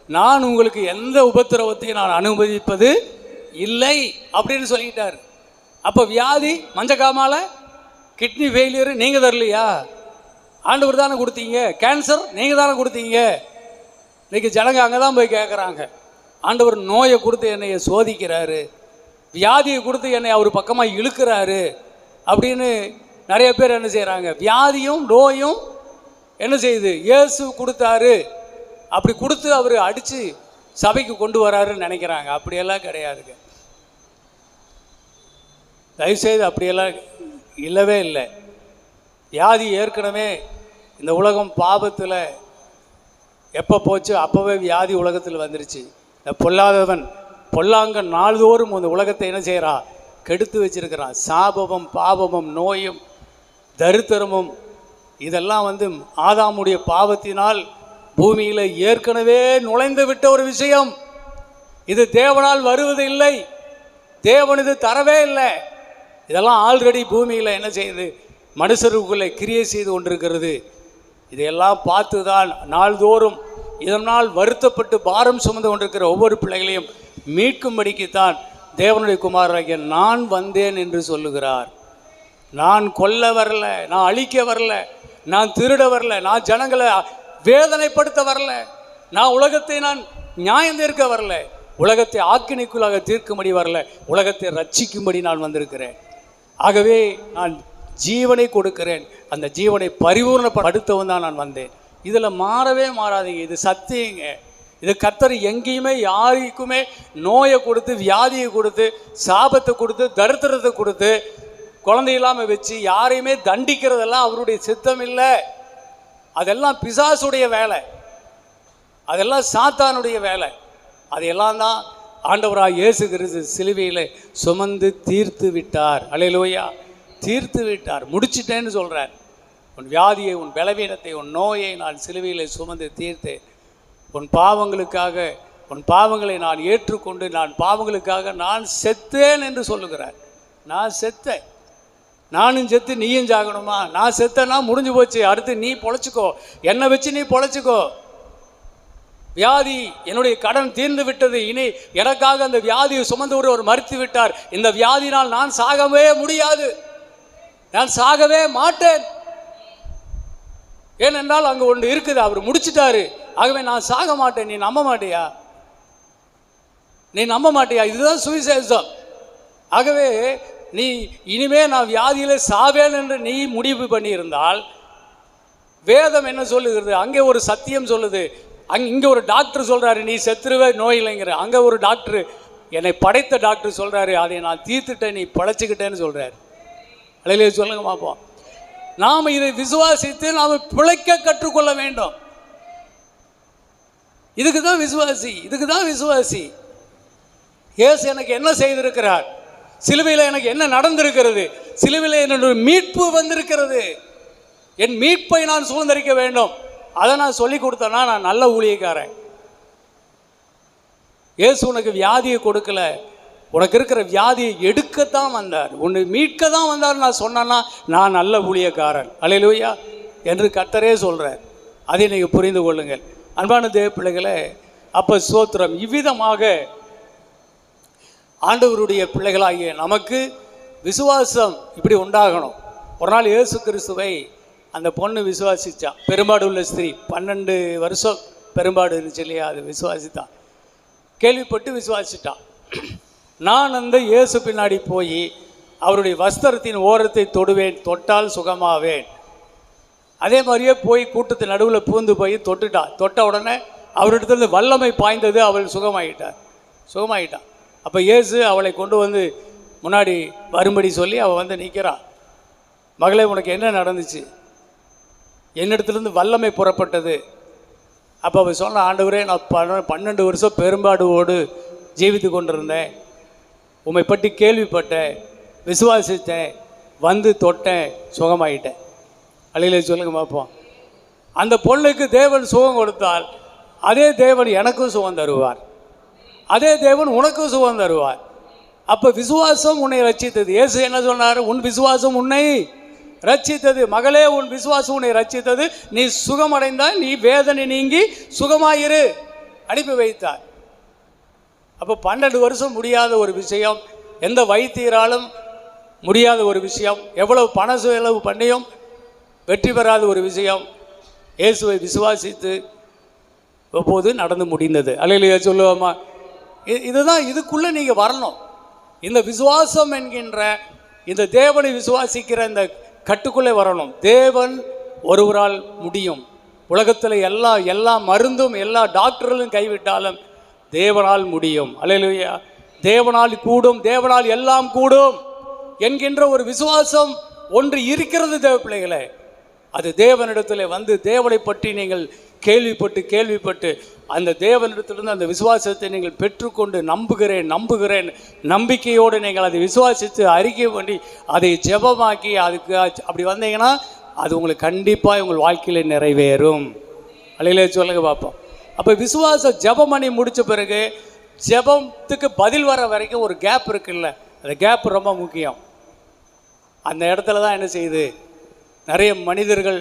நான் உங்களுக்கு எந்த உபத்திரவத்தையும் நான் அனுமதிப்பது இல்லை அப்படின்னு சொல்லிட்டார். அப்போ வியாதி, மஞ்சக்காமால, கிட்னி ஃபெயிலியரு நீங்கள் தரலையா? ஆண்டவர் தானே கொடுத்தீங்க. கேன்சர் நீங்கள் தானே கொடுத்தீங்க. இன்றைக்கி ஜனங்க அங்கே தான் போய் கேட்குறாங்க. ஆண்டவர் நோயை கொடுத்து என்னைய சோதிக்கிறாரு, வியாதியை கொடுத்து என்னை அவர் பக்கமாக இழுக்கிறாரு அப்படின்னு நிறைய பேர் என்ன செய்கிறாங்க? வியாதியும் நோயும் என்ன செய்யுது? இயேசு கொடுத்தாரு, அப்படி கொடுத்து அவர் அடித்து சபைக்கு கொண்டு வராருன்னு நினைக்கிறாங்க. அப்படியெல்லாம் கிடையாதுங்க. தயவுசெய்து அப்படியெல்லாம் இல்லவே இல்லை. வியாதி ஏற்கனவே இந்த உலகம் பாவத்தில் எப்போ போச்சு அப்போவே வியாதி உலகத்தில் வந்துருச்சு. இந்த பொல்லாதவன் பொல்லாங்கன் நாள்தோறும் இந்த உலகத்தை என்ன செய்கிறான்? கெடுத்து வச்சிருக்கிறான். சாபமும் பாவமும் நோயும் தரித்திரமும் இதெல்லாம் வந்து ஆதாமுடைய பாவத்தினால் பூமியில் ஏற்கனவே நுழைந்து விட்ட ஒரு விஷயம். இது தேவனால் வருவது இல்லை, தேவன் இது தரவே இல்லை. இதெல்லாம் ஆல்ரெடி பூமியில் என்ன செய்யுது? மனுஷருக்குள்ளே கிரியை செய்து கொண்டிருக்கிறது. இதையெல்லாம் பார்த்து தான் நாள்தோறும் இதனால் வருத்தப்பட்டு பாரம் சுமந்து கொண்டிருக்கிற ஒவ்வொரு பிள்ளைகளையும் மீட்கும்படிக்குத்தான் தேவனுடைய குமாரராகிய நான் வந்தேன் என்று சொல்லுகிறார். நான் கொல்ல வரல, நான் அழிக்க வரல, நான் திருட வரல, நான் ஜனங்களை வேதனைப்படுத்த வரல, நான் உலகத்தை நான் நியாயம் தீர்க்க வரல, உலகத்தை ஆக்கினைக்குள்ளாக தீர்க்கும்படி வரல, உலகத்தை ரட்சிக்கும்படி நான் வந்திருக்கிறேன். ஆகவே நான் ஜீவனை கொடுக்கிறேன், அந்த ஜீவனை பரிபூர்ணப்படுத்தவும் தான் நான் வந்தேன். இதில் மாறவே மாறாதீங்க. இது சத்தியங்க. இது கர்த்தர் எங்கேயுமே யாருக்குமே நோயை கொடுத்து, வியாதியை கொடுத்து, சாபத்தை கொடுத்து, தரித்திரத்தை கொடுத்து, குழந்தை இல்லாமல் வச்சு யாரையுமே தண்டிக்கிறதெல்லாம் அவருடைய சித்தம் இல்லை. அதெல்லாம் பிசாசுடைய வேலை, அதெல்லாம் சாத்தானுடைய வேலை. அதையெல்லாம் தான் ஆண்டவராக இயேசு கிறிஸ்து சிலுவையில் சுமந்து தீர்த்து விட்டார். அல்லேலூயா. தீர்த்து விட்டார், முடிச்சிட்டேன்னு சொல்கிறார். உன் வியாதியை, உன் பலவீனத்தை, உன் நோயை நான் சிலுவையில் சுமந்து தீர்த்தேன். உன் பாவங்களுக்காக, உன் பாவங்களை நான் ஏற்றுக்கொண்டு நான் பாவங்களுக்காக நான் செத்தேன் என்று சொல்லுகிறார். நான் செத்தேன். நானும் செத்து நீயும் சாகணுமா? நான் செத்தேன்னா முடிஞ்சு போச்சு, அடுத்து நீ பொழைச்சிக்கோ, என்னை வச்சு நீ பொழைச்சிக்கோ. வியாதி, என்னுடைய கடன் தீர்ந்து விட்டது, இனி எனக்காக அந்த வியாதியை சுமந்து ஒரு மறுத்து விட்டார். இந்த வியாதினால் நான் சாகவே முடியாது, நான் சாகவே மாட்டேன். ஏனென்றால் அங்கே ஒன்று இருக்குது, அவர் முடிச்சிட்டாரு. ஆகவே நான் சாக மாட்டேன். நீ நம்ப மாட்டியா? நீ நம்ப மாட்டியா? இதுதான் சுவிசேஷம். ஆகவே நீ இனிமே நான் வியாதியில் சாவேன் என்று நீ முடிவு பண்ணியிருந்தால் வேதம் என்ன சொல்லுகிறது? அங்கே ஒரு சத்தியம் சொல்லுது. இங்கே ஒரு டாக்டர் சொல்கிறாரு நீ செத்துருவே நோய் இல்லைங்கிற. அங்கே ஒரு டாக்டர் என்னை படைத்த டாக்டர் சொல்கிறாரு, அதை நான் தீர்த்துட்டேன், நீ படைச்சிக்கிட்டேன்னு சொல்கிறார். அல்லையிலே சொல்லுங்க பார்ப்போம். நாம் இதை விசுவாசித்து நாம் பிழைக்க கற்றுக்கொள்ள வேண்டும். இதுக்கு தான் விசுவாசி, இதுக்கு தான் விசுவாசி. இயேசு எனக்கு என்ன செய்திருக்கிறார், சிலுவையில் எனக்கு என்ன நடந்திருக்கிறது, சிலுவையில் என்னுடைய மீட்பு வந்திருக்கிறது, என் மீட்பை நான் சுதந்திரிக்க வேண்டும். அதை நான் சொல்லி கொடுத்தேன்னா நான் நல்ல ஊழியக்காரன். இயேசு உனக்கு வியாதியை கொடுக்கல, உனக்கு இருக்கிற வியாதியை எடுக்கத்தான் வந்தார், உன்னை மீட்க தான் வந்தார். நான் சொன்னேன்னா நான் நல்ல ஊழியக்காரன். அல்லேலூயா என்று கர்த்தரே சொல்கிறார். அதை நீங்கள் புரிந்து கொள்ளுங்கள் அன்பான தேவ பிள்ளைகளே. அப்போ ஸ்தோத்திரம். இவ்விதமாக ஆண்டவருடைய பிள்ளைகளாகிய நமக்கு விசுவாசம் இப்படி உண்டாகணும். ஒரு நாள் இயேசு கிறிஸ்துவை அந்த பொண்ணு விசுவாசித்தான். பெரும்பாடு உள்ள ஸ்திரீ 12 வருஷம் பெரும்பாடு இருந்துச்சு இல்லையா, அது விசுவாசித்தான். கேள்விப்பட்டு விசுவாசிட்டான். நான் அந்த இயேசு பின்னாடி போய் அவருடைய வஸ்திரத்தின் ஓரத்தை தொடுவேன், தொட்டால் சுகமாவேன். அதே மாதிரியே போய் கூட்டத்தின் நடுவில் பூந்து போய் தொட்டுட்டான். தொட்ட உடனே அவரிடத்துல வல்லமை பாய்ந்தது, அவள் சுகமாயிட்டான். அப்போ இயேசு அவளை கொண்டு வந்து முன்னாடி வரும்படி சொல்லி அவள் வந்து நிற்கிறான். மகளே, உனக்கு என்ன நடந்துச்சு? என்னிடத்துலேருந்து வல்லமை புறப்பட்டது. அப்போ அவள் சொன்ன, ஆண்டவரே, நான் 12 வருஷம் பெரும்பாடுவோடு ஜீவித்து கொண்டிருந்தேன், உம்மை பற்றி கேள்விப்பட்டேன், விசுவாசித்தேன், வந்து தொட்டேன், சுகமாயிட்டேன். அல்லையிலே சொல்லுங்க பார்ப்போம். அந்த பொண்ணுக்கு தேவன் சுகம் கொடுத்தால் அதே தேவன் எனக்கும் சுகம் தருவார், அதே தேவன் உனக்கும் சுகம் தருவார். அப்போ விசுவாசம் உன்னை ரட்சித்தது. இயேசு என்ன சொன்னார்? உன் விசுவாசம் உன்னை ரட்சித்தது. மகளே, உன் விசுவாசம் உன்னை ரட்சித்தது, நீ சுகமடைந்தால் நீ வேதனை நீங்கி சுகமாயிரு, அனுப்பி வைத்தார். அப்போ 12 வருஷம் முடியாத ஒரு விஷயம், எந்த வைத்தியராலும் முடியாத ஒரு விஷயம், எவ்வளவு பண செலவு பண்ணியும் வெற்றி பெறாத ஒரு விஷயம், இயேசுவை விசுவாசித்து எப்போது நடந்து முடிந்தது. அல்லேலூயா சொல்லுவோமா? இதுதான், இதுக்குள்ளே நீங்கள் வரணும். இந்த விசுவாசம் என்கின்ற இந்த தேவனை விசுவாசிக்கிற இந்த கட்டுக்குள்ளே வரணும். தேவன் ஒருவரால் முடியும். உலகத்தில் எல்லா மருந்தும் எல்லா டாக்டர்களும் கைவிட்டாலும் தேவனால் முடியும். அல்லேலூயா. தேவனால் கூடும், தேவனால் எல்லாம் கூடும் என்கின்ற ஒரு விசுவாசம் ஒன்று இருக்கிறது தேவ பிள்ளைகளே. அது தேவனிடத்தில் வந்து தேவனை பற்றி நீங்கள் கேள்விப்பட்டு அந்த தேவனிடத்திலிருந்து அந்த விசுவாசத்தை நீங்கள் பெற்றுக்கொண்டு நம்புகிறேன் நம்பிக்கையோடு நீங்கள் அதை விசுவாசித்து அறிக்கை பண்ணி அதை ஜெபமாக்கி அதுக்கு அப்படி வந்தீங்கன்னா அது உங்களுக்கு கண்டிப்பாக உங்கள் வாழ்க்கையில் நிறைவேறும். அல்லையிலே சொல்லுங்க பார்ப்போம். அப்போ விசுவாசம் ஜெபம் பண்ணி முடித்த பிறகு ஜெபத்துக்கு பதில் வர வரைக்கும் ஒரு கேப் இருக்குல்ல, அந்த கேப் ரொம்ப முக்கியம். அந்த இடத்துல தான் என்ன செய்யுது, நிறைய மனிதர்கள்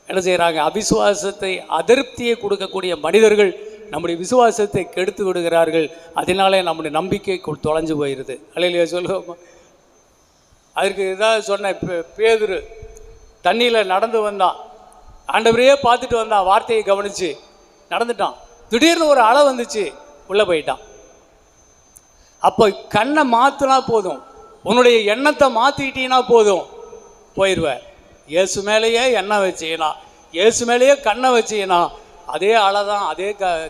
என்ன செய்கிறாங்க, அவிசுவாசத்தை அதிருப்தியை கொடுக்கக்கூடிய மனிதர்கள் நம்முடைய விசுவாசத்தை கெடுத்து விடுகிறார்கள். அதனாலே நம்முடைய நம்பிக்கை தொலைஞ்சு போயிடுது. அல்லையிலே சொல்லுவோம். அதற்கு இதாக சொன்ன பேதுரு தண்ணியில் நடந்து வந்தான், ஆண்டவரையே பார்த்துட்டு வந்தான், வார்த்தையை கவனித்து நடந்துட்டான். திடீர்னு ஒரு அலை வந்துச்சு, உள்ளே போயிட்டான். அப்போ கண்ணை மாற்றினா போதும், உன்னுடைய எண்ணத்தை மாற்றிக்கிட்டீங்கன்னா போதும், போயிடுவேன். இயேசு மேலேயே எண்ணெய் வச்சினா, இயேசு மேலேயே கண்ணை வச்சினா, அதே அலை தான், அதே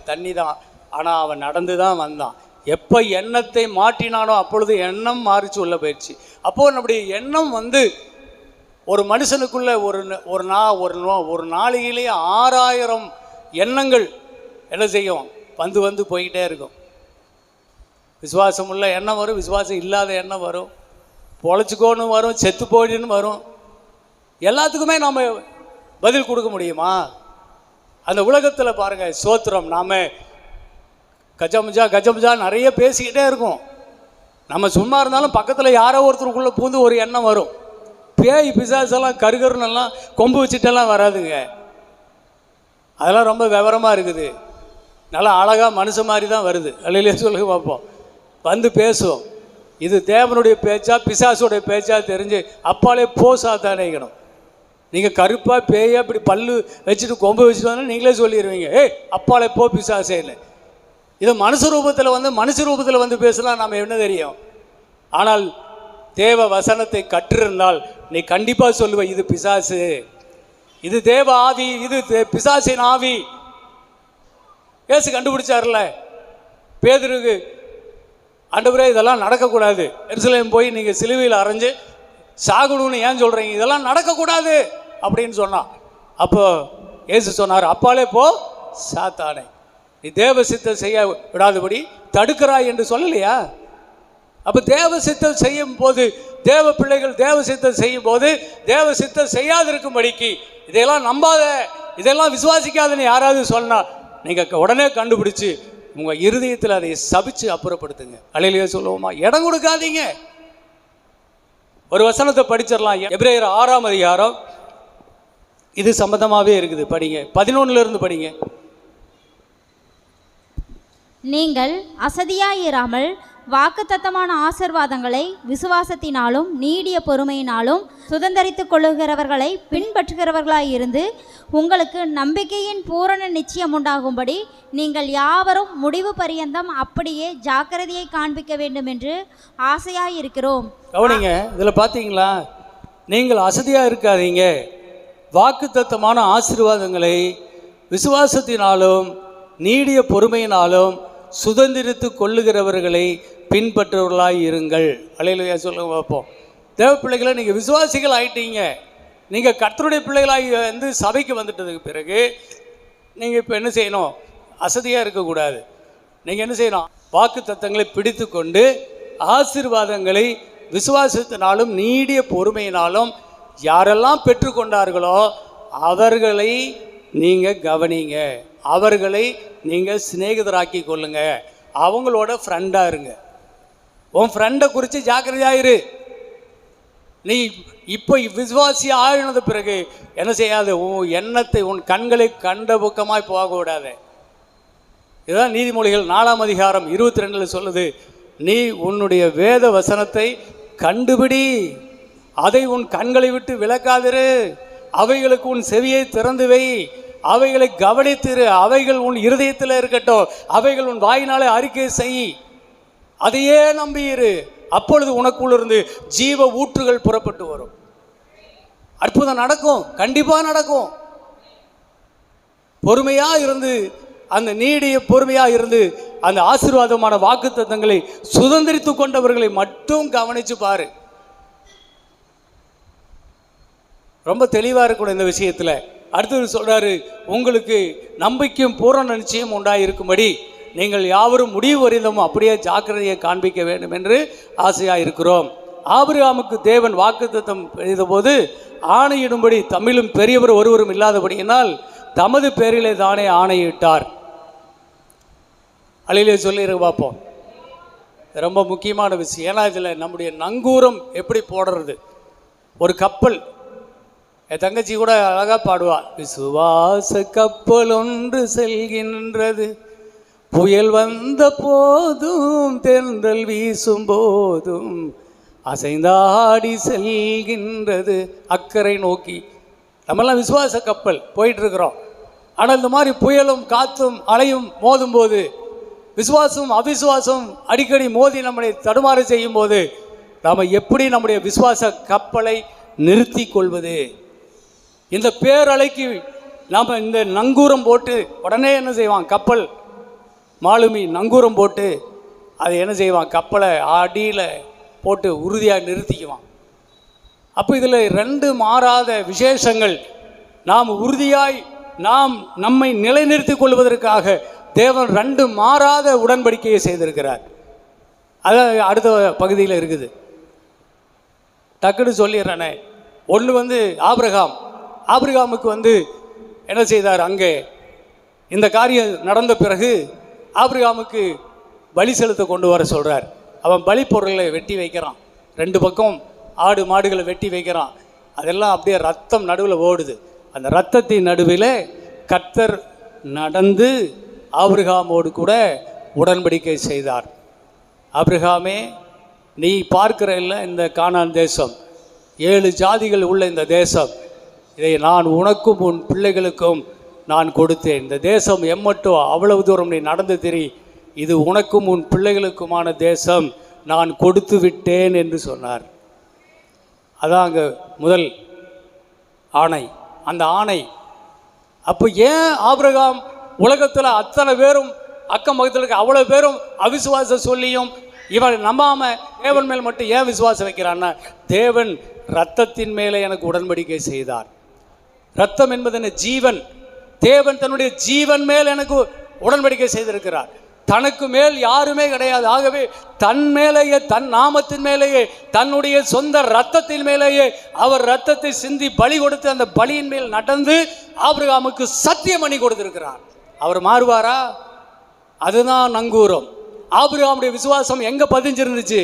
தண்ணி தான். ஆனால் அவன் நடந்து தான் வந்தான். எப்போ எண்ணத்தை மாற்றினானோ அப்பொழுது எண்ணம் மாறிச்சு உள்ள போயிடுச்சு. அப்போது நம்முடைய எண்ணம் வந்து ஒரு மனுஷனுக்குள்ளே ஒரு நாளையிலேயே 6000 எண்ணங்கள் என்ன செய்யும், வந்து போய்கிட்டே இருக்கும். விசுவாசம் உள்ள எண்ணம் வரும், விசுவாசம் இல்லாத எண்ணம் வரும், பொழைச்சிக்கோன்னு வரும், செத்து போயிடுன்னு வரும். எல்லாத்துக்குமே நாம் பதில் கொடுக்க முடியுமா? அந்த உலகத்தில் பாருங்கள், சோத்திரம், நாம் கஜமுஜா நிறைய பேசிக்கிட்டே இருக்கும். நம்ம சும்மா இருந்தாலும் பக்கத்தில் யாரோ ஒருத்தருக்குள்ளே பூந்து ஒரு எண்ணம் வரும். பேய் பிசாசெல்லாம் கருகருன்னெல்லாம் கொம்பு வச்சுட்டெல்லாம் வராதுங்க. அதெல்லாம் ரொம்ப விவரமாக இருக்குது, நல்லா அழகாக மனுஷன் மாதிரி தான் வருது. அல்லையிலே சொல்லுங்க பார்ப்போம். வந்து பேசுவோம். இது தேவனுடைய பேச்சா பிசாசுடைய பேச்சா தெரிஞ்சு அப்பாலே சாத்தானேக்கணும். நீங்கள் கருப்பாக பேயா இப்படி பல்லு வச்சுட்டு கொம்பு வச்சுட்டு வந்தாலும் நீங்களே சொல்லிடுவீங்க, அப்பாலே பிசாசேன்னு. இது மனுஷ ரூபத்தில் வந்து பேசலாம், நம்ம என்ன தெரியும். ஆனால் தேவ வசனத்தை கற்றிருந்தால் நீ கண்டிப்பாக சொல்லுவ, இது பிசாசு, இது தேவ ஆவி, இது பிசாசின் ஆவி. இயேசு கண்டுபிடிச்சார்ல, பேதுருக்கு ஆண்டவரே இதெல்லாம் நடக்கக்கூடாது, எருசலேம் போய் நீங்கள் சிலுவையில் அரைஞ்சு சாகணும்னு ஏன் சொல்கிறீங்க, இதெல்லாம் நடக்கக்கூடாது அப்படின்னு சொன்னான். அப்போ இயேசு சொன்னார், அப்பாலே போ சாத்தானே, நீ தேவ சித்தம் செய்ய விடாதபடி தடுக்கிறாய் என்று சொல்லலையா? அப்போ தேவ சித்தம் செய்யும் போது, தேவ பிள்ளைகள் தேவ சித்தம் செய்யும் போது தேவ சித்தம் செய்யாதிருக்கும்படிக்கு இதையெல்லாம் நம்பாத, இதெல்லாம் விசுவாசிக்காதுன்னு யாராவது சொன்னால் நீங்கள் உடனே கண்டுபிடிச்சு உங்கள் இருதயத்தில் அதை சபிச்சு அப்புறப்படுத்துங்க. அல்லேலூயா சொல்லுவோமா? இடம் கொடுக்காதீங்க. ஒரு வசனத்தை படிச்சிடலாம். எபிரேயர் 6ஆம் அதிகாரம், இது சம்பந்தமாகவே இருக்குது, படிங்க. 11 படிங்க. நீங்கள் அசதியாயிராமல் வாக்குத்தத்தமான ஆசீர்வாதங்களை விசுவாசத்தினாலும் நீடிய பொறுமையினாலும் சுதந்தரித்துக் கொள்ளுகிறவர்களை பின்பற்றுகிறவர்களாயிருந்து உங்களுக்கு நம்பிக்கையின் பூரண நிச்சயம் உண்டாகும்படி நீங்கள் யாவரும் முடிவு பரியந்தம் அப்படியே ஜாக்கிரதையை காண்பிக்க வேண்டும் என்று ஆசையாயிருக்கிறோம். கவனிங்க, இதில் பார்த்தீங்களா? நீங்கள் அசதியாக இருக்காதீங்க, வாக்குத்தத்தமான ஆசீர்வாதங்களை விசுவாசத்தினாலும் நீடிய பொறுமையினாலும் சுதந்திரித்து கொள்ளுகிறவர்களை பின்பற்றுவர்களாய் இருங்கள். அல்லேலூயா சொல்லுங்க பார்ப்போம். தேவ பிள்ளைகளை நீங்கள் விசுவாசிகள் ஆயிட்டீங்க, நீங்கள் கர்த்தருடைய பிள்ளைகளாகி வந்து சபைக்கு வந்துட்டதுக்கு பிறகு நீங்கள் இப்போ என்ன செய்யணும்? அசதியாக இருக்கக்கூடாது. நீங்கள் என்ன செய்யணும்? வாக்கு தத்தங்களை பிடித்து கொண்டு ஆசீர்வாதங்களை விசுவாசத்தினாலும் நீடிய பொறுமையினாலும் யாரெல்லாம் பெற்றுக்கொண்டார்களோ அவர்களை நீங்கள் கவனிங்க, அவர்களை நீங்கள் சிநேகிதராக்கி கொள்ளுங்க, அவங்களோட ஃப்ரெண்டாக இருங்க. உன் ஃப்ரெண்டை குறித்து ஜாக்கிரதையாயிரு. நீ இப்போ விசுவாசி ஆகினது பிறகு என்ன செய்யாது? உன் எண்ணத்தை, உன் கண்களை கண்ட பக்கமாய் போக விடாது. இதுதான் நீதிமொழிகள் 4ஆம் அதிகாரம் 22 சொல்லுது, நீ உன்னுடைய வேத வசனத்தை கண்டுபிடி, அதை உன் கண்களை விட்டு விலக்காதிரு, அவைகளுக்கு உன் செவியை திறந்து வை, அவைகளை கவனித்திரு, அவைகள் உன் இருதயத்தில் இருக்கட்டும், அவைகள் உன் வாயினாலே அறிக்கை செய், அதையே நம்பியிரு, அப்பொழுது உனக்குள்ளிருந்து ஜீவ ஊற்றுகள் புறப்பட்டு வரும். அற்புதம் நடக்கும், கண்டிப்பாக நடக்கும். பொறுமையாக இருந்து, அந்த நீடிய பொறுமையாக இருந்து அந்த ஆசீர்வாதமான வாக்குத்தத்தங்களை சுதந்திரித்து கொண்டவர்களை மட்டும் கவனித்து பாரு. ரொம்ப தெளிவாக இருக்கணும் இந்த விஷயத்தில். அடுத்தது சொல்கிறாரு, உங்களுக்கு நம்பிக்கையும் பூரண நிச்சயம் உண்டாயிருக்கும்படி நீங்கள் யாவரும் முடிவு வரைந்தும் அப்படியே ஜாக்கிரதையை காண்பிக்க வேண்டும் என்று ஆசையாக இருக்கிறோம். ஆபிரகாமுக்கு தேவன் வாக்குத்தத்தம் செய்தபோது ஆணையிடும்படி தமிழும் பெரியவர் ஒருவரும் இல்லாதபடியினால் தமது பேரிலே தானே ஆணையிட்டார். அழிலே சொல்லி பார்ப்போம். ரொம்ப முக்கியமான விஷயம். ஏன்னா இதில் நம்முடைய நங்கூரம் எப்படி போடுறது. ஒரு கப்பல், என் தங்கச்சி கூட அழகாக பாடுவா, விசுவாச கப்பல் ஒன்று செல்கின்றது, புயல் வந்த போதும் தென்றல் வீசும் போதும் அசைந்தாடி செல்கின்றது அக்கறை நோக்கி. நம்மெல்லாம் விசுவாச கப்பல் போயிட்டுருக்குறோம். ஆனால் இந்த மாதிரி புயலும் காற்றும் அலையும் மோதும் போது, விசுவாசம் அவிசுவாசம் அடிக்கடி மோதி நம்மளை தடுமாறு செய்யும் போது நாம் எப்படி நம்முடைய விசுவாச கப்பலை நிறுத்தி கொள்வது? இந்த பேரலைக்கு நாம் இந்த நங்கூரம் போட்டு உடனே என்ன செய்வான்? கப்பல் மாலுமி நங்கூரம் போட்டு அதை என்ன செய்வான்? கப்பலை அடியில் போட்டு உறுதியாக நிறுத்திக்குவான். அப்போ இதில் 2 மாறாத விசேஷங்கள். நாம் உறுதியாய் நம்மை நிலைநிறுத்திக் கொள்வதற்காக தேவன் 2 மாறாத உடன்படிக்கையை செய்திருக்கிறார். அதான் அடுத்த பகுதியில் இருக்குது. டக்குன்னு சொல்லிடுறேனே. ஒன்று ஆபிரகாமுக்கு என்ன செய்தார்? அங்கே இந்த காரியம் நடந்த பிறகு ஆபிரகாமுக்கு பலி செலுத்த கொண்டு வர சொல்கிறார். அவன் பலி பொருளை வெட்டி வைக்கிறான். 2 பக்கம் ஆடு மாடுகளை வெட்டி வைக்கிறான். அதெல்லாம் அப்படியே ரத்தம் நடுவில் ஓடுது. அந்த ரத்தத்தின் நடுவில் கர்த்தர் நடந்து ஆபிரகாமோடு கூட உடன்படிக்கை செய்தார். ஆபிரகாமே, நீ பார்க்கிற இல்லை இந்த கானான் தேசம், 7 ஜாதிகள் உள்ள இந்த தேசம், இதை நான் உனக்கும் உன் பிள்ளைகளுக்கும் நான் கொடுத்தேன். இந்த தேசம் எம்மட்டோ அவ்வளவு தூரம் நீ நடந்து திரி, இது உனக்கும் உன் பிள்ளைகளுக்குமான தேசம், நான் கொடுத்து விட்டேன் என்று சொன்னார். அதான் அங்கே முதல் ஆணை. அந்த ஆணை அப்போ ஏன் ஆபிரகாம் உலகத்தில் அத்தனை பேரும் அக்கம் பக்கத்தில் இருக்க அவ்வளோ பேரும் அவிசுவாசம் சொல்லியும் இவன் நம்பாம தேவன் மேல் மட்டும் ஏன் விசுவாசம் வைக்கிறான்னா, தேவன் இரத்தத்தின் மேலே எனக்கு உடன்படிக்கை செய்தார். இரத்தம் என்பது என்ன? ஜீவன். தேவன் தன்னுடைய ஜீவன் மேல் எனக்கு உடன்படிக்கை செய்திருக்கிறார். தனக்கு மேல் யாருமே கிடையாது. ஆகவே தன் மேலேயே, தன் நாமத்தின் மேலேயே, தன்னுடைய சொந்த இரத்தத்தின் மேலேயே அவர் இரத்தத்தை சிந்தி பலி கொடுத்து அந்த பலியின் மேல் நடந்து ஆபிரகாமுக்கு சத்தியம் பண்ணி கொடுத்திருக்கிறார். அவர் மாறுவாரா? அதுதான் நங்கூரம். ஆபிரகாமுடைய விசுவாசம் எங்க பதிஞ்சிருந்துச்சு?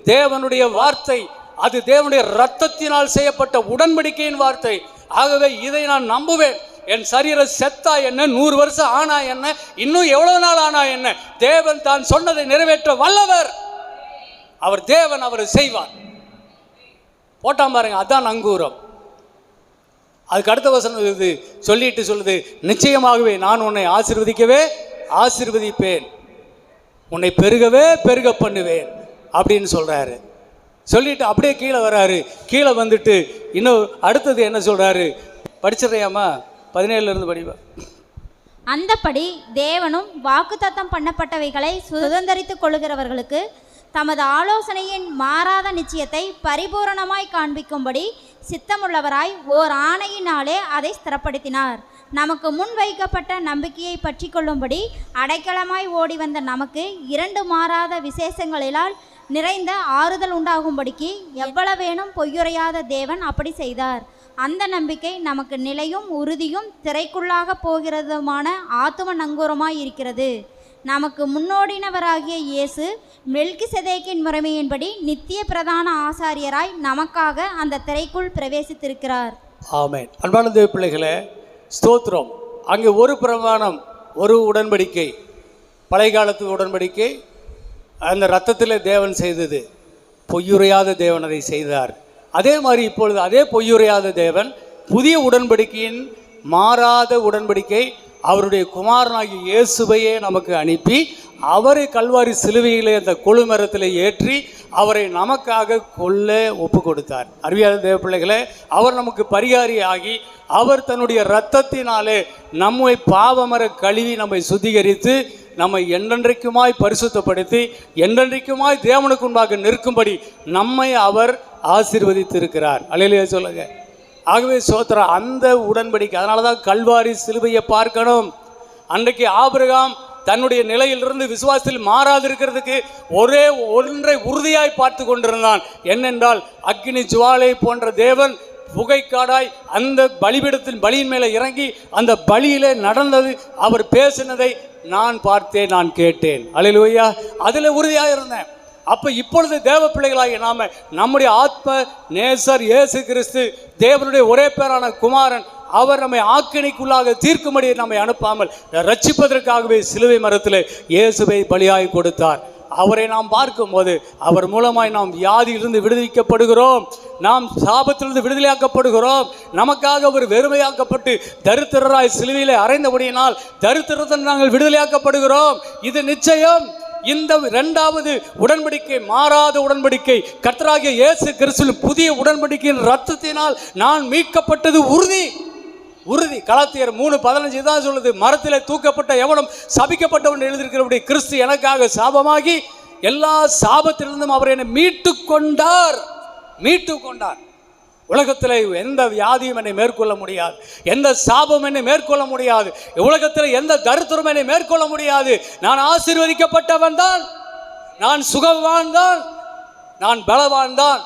தேவனுடைய வார்த்தை. அது தேவனுடைய இரத்தத்தினால் செய்யப்பட்ட உடன்படிக்கையின் வார்த்தை. ஆகவே இதை நான் நம்புவேன். என் சரீரம் செத்தா என்ன, 100 வருஷம் ஆனா என்ன, இன்னும் எவ்வளவு நாள் ஆனா என்ன, தேவன் தான் சொன்னதை நிறைவேற்ற வல்லவர். அவர் தேவன், அவர் செய்வார். போட்டான் பாருங்க, அதான் நங்கூரம். அதுக்கு அடுத்த வசனம் இது சொல்லிட்டு சொல்லுது, நிச்சயமாகவே நான் உன்னை ஆசீர்வதிக்கவே ஆசீர்வதிப்பேன், உன்னை பெருகவே பெருக பண்ணுவேன் அப்படின்னு சொல்றாரு. சொல்லிட்டு அப்படியே கீழே வராரு. கீழே வந்துட்டு இன்னும் அடுத்தது என்ன சொல்றாரு? படிச்சிடறியாமா? 17 படிவா. அந்தப்படி தேவனும் வாக்குத்தத்தம் பண்ணப்பட்டவைகளை சுதந்தரித்துக் கொள்ளுகிறவர்களுக்கு தமது ஆலோசனையின் மாறாத நிச்சயத்தை பரிபூரணமாய் காண்பிக்கும்படி சித்தமுள்ளவராய் ஓர் ஆணையினாலே அதை ஸ்திரப்படுத்தினார். நமக்கு முன் வைக்கப்பட்ட நம்பிக்கையை பற்றி கொள்ளும்படி அடைக்கலமாய் ஓடி வந்த நமக்கு 2 மாறாத விசேஷங்களிலால் நிறைந்த ஆறுதல் உண்டாகும்படிக்கு எவ்வளவேனும் பொய்யுரையாத தேவன் அப்படி செய்தார். அந்த நம்பிக்கை நமக்கு நிலையும் உறுதியும் திரைக்குள்ளாக போகிறதுமான ஆத்தும நங்கூரமாய் இருக்கிறது. நமக்கு முன்னோடினவராகிய இயேசு மெல்கிசேதேக்கின் முறைமையின்படி நித்திய பிரதான ஆசாரியராய் நமக்காக அந்த திரைக்குள் பிரவேசித்திருக்கிறார். ஆமென். அன்பான தேவ பிள்ளைகளே, ஸ்தோத்திரம். அங்கே ஒரு பிரமாணம், ஒரு உடன்படிக்கை, பழைய காலத்து உடன்படிக்கை, அந்த இரத்தத்தில் தேவன் செய்தது. பொய்யுரையாத தேவன் அதை செய்தார். அதே மாதிரி இப்பொழுது அதே பொய்யுரையாத தேவன் புதிய உடன்படிக்கையின் மாறாத உடன்படிக்கை அவருடைய குமாரனாகிய இயேசுவையே நமக்கு அனுப்பி அவரை கல்வாரி சிலுவையிலே அந்த கொழுமரத்தில் ஏற்றி அவரை நமக்காக கொல்ல ஒப்பு கொடுத்தார். அருமையான தேவ பிள்ளைகளே, அவர் நமக்கு பரிகாரியாகி அவர் தன்னுடைய இரத்தத்தினாலே நம்மை பாவமர கழுவி நம்மை சுத்திகரித்து நம்மை என்றென்றைக்குமாய் பரிசுத்தப்படுத்தி என்றென்றைக்குமாய் தேவனுக்கு முன்பாக நிற்கும்படி நம்மை அவர் ஆசீர்வதித்திருக்கிறார். அல்லேலூயா சொல்லுங்க. ஆகவே சோத்திரம், அந்த உடன்படிக்கை. அதனால தான் கல்வாரி சிலுவையை பார்க்கணும். அன்றைக்கு ஆபிரகாம் தன்னுடைய நிலையிலிருந்து விசுவாசத்தில் மாறாதிருக்கிறதுக்கு ஒரே ஒன்றை உறுதியாய் பார்த்து கொண்டிருந்தான். என்னென்றால், அக்கினி ஜுவாலை போன்ற தேவன் புகைக்காடாய் அந்த பலிபீடத்தின் பலியின் மேலே இறங்கி அந்த பலியிலே நடந்தது, அவர் பேசினதை நான் பார்த்தேன், நான் கேட்டேன். அல்லேலூயா. அதில் உறுதியாக இருந்தேன். அப்போ இப்பொழுது தேவ பிள்ளைகளாகிய நாம நம்முடைய ஆத்ம நேசர் இயேசு கிறிஸ்து, தேவனுடைய ஒரே பேரான குமாரன், அவர் நம்மை ஆக்கினைக்குள்ளாக தீர்க்கும்படி நம்மை அனுப்பாமல் ரட்சிப்பதற்காகவே சிலுவை மரத்தில் இயேசுவை பலியாய் கொடுத்தார். அவரை நாம் பார்க்கும்போது அவர் மூலமாய் நாம் வியாதியிலிருந்து விடுவிக்கப்படுகிறோம், நாம் சாபத்திலிருந்து விடுதலையாக்கப்படுகிறோம். நமக்காக அவர் வெறுமையாக்கப்பட்டு தரித்திரராய் சிலுவையிலே அறைந்தபடியினால் தரித்திரத்தில் நாங்கள் விடுதலையாக்கப்படுகிறோம். இது நிச்சயம். இந்த 2வது உடன்படிக்கை மாறாத உடன்படிக்கை, கர்த்தராகிய இயேசு கிறிஸ்துவின் புதிய உடன்படிக்கையின் இரத்தத்தினால் நான் மீட்கப்பட்டது உறுதி. உறுதி. கலாத்தியர் 3:15 தான் சொல்லுது, மரத்திலே தூக்கப்பட்ட எவனும் சபிக்கப்பட்டவன் எழுதியிருக்கிறபடி கிறிஸ்து எனக்காக சாபமாகி எல்லா சாபத்திலிருந்தும் அவர் என்னை மீட்டு கொண்டார். உலகத்தில் எந்த வியாதியும் என்னை மேற்கொள்ள முடியாது, எந்த சாபம் என்னை மேற்கொள்ள முடியாது, உலகத்தில் எந்த தரித்திரம் என்னை மேற்கொள்ள முடியாது. நான் ஆசீர்வதிக்கப்பட்டவன் தான், நான் சுகவான் தான், நான் பலவான் தான்.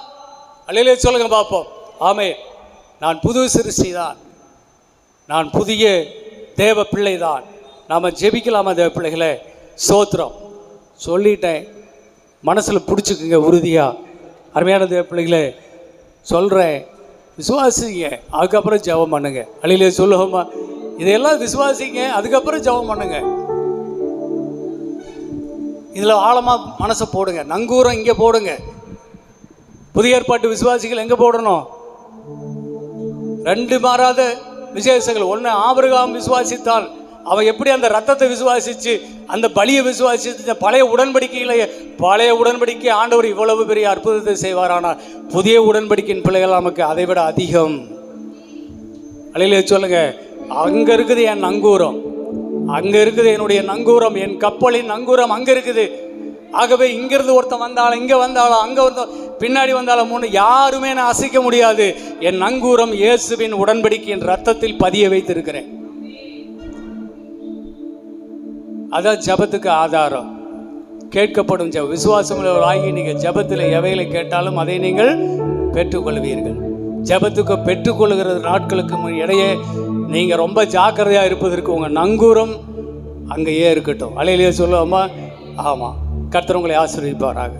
அல்லேலூயா சொல்லுங்க பார்ப்போம். ஆமென். நான் புது சிருஷ்டி தான், நான் புதிய தேவ பிள்ளை தான். நாம் ஜெபிக்கலாமா தேவ பிள்ளைகளே? ஸ்தோத்திரம். சொல்லிட்டேன், மனசில் பிடிச்சிக்குங்க உறுதியாக. அருமையான தேவ பிள்ளைகளே, சொல்கிறேன், விசுவாசிங்க, அதுக்கப்புறம் ஜெபம் பண்ணுங்க. அல்லேலூயா சொல்லுவோமா? இதையெல்லாம் விசுவாசிங்க, அதுக்கப்புறம் ஜெபம் பண்ணுங்க. இதில் ஆழமாக மனசை போடுங்க. நங்கூரம் இங்கே போடுங்க. புதிய ஏற்பாட்டு விசுவாசிகள் எங்கே போடணும்? 2 மாறாத விசேஷங்கள். ஒன்று, ஆபிரகாம் விசுவாசித்தான். அவன் எப்படி அந்த ரத்தத்தை விசுவாசித்து அந்த பலியை விசுவாசித்து பழைய உடன்படிக்கை ஆண்டவர் இவ்வளவு பெரிய அற்புதத்தை செய்வாரானால் புதிய உடன்படிக்கையின் பிள்ளைகள் நமக்கு அதை விட அதிகம். அல்லேலூயா சொல்லுங்க. அங்கே இருக்குது என் நங்கூரம், அங்கே இருக்குது என்னுடைய நங்கூரம், என் கப்பலின் நங்கூரம் அங்கே இருக்குது. ஆகவே இங்கிருந்து ஒருத்தன் வந்தாலும் இங்கே வந்தாலும் அங்கே ஒருத்தன் பின்னாடி வந்தாலும் முன்னு யாருமே நான் அசைக்க முடியாது. என் நங்கூரம் இயேசுவின் உடன்படிக்கையின் ரத்தத்தில் பதிய வைத்திருக்கிறேன். அதான் ஜபத்துக்கு ஆதாரம். கேட்கப்படும் விசுவாசமுள்ளவராகி நீங்கள் ஜபத்தில் எவைகளை கேட்டாலும் அதை நீங்கள் பெற்றுக்கொள்வீர்கள். ஜபத்துக்கு பெற்றுக்கொள்கிற நாட்களுக்கு இடையே நீங்கள் ரொம்ப ஜாக்கிரதையாக இருப்பதற்கு உங்கள் நங்கூரம் அங்கேயே இருக்கட்டும். அலையிலேயே சொல்லுவோமா? ஆமாம். கர்த்தர் உங்களை ஆசீர்வதிப்பாராக.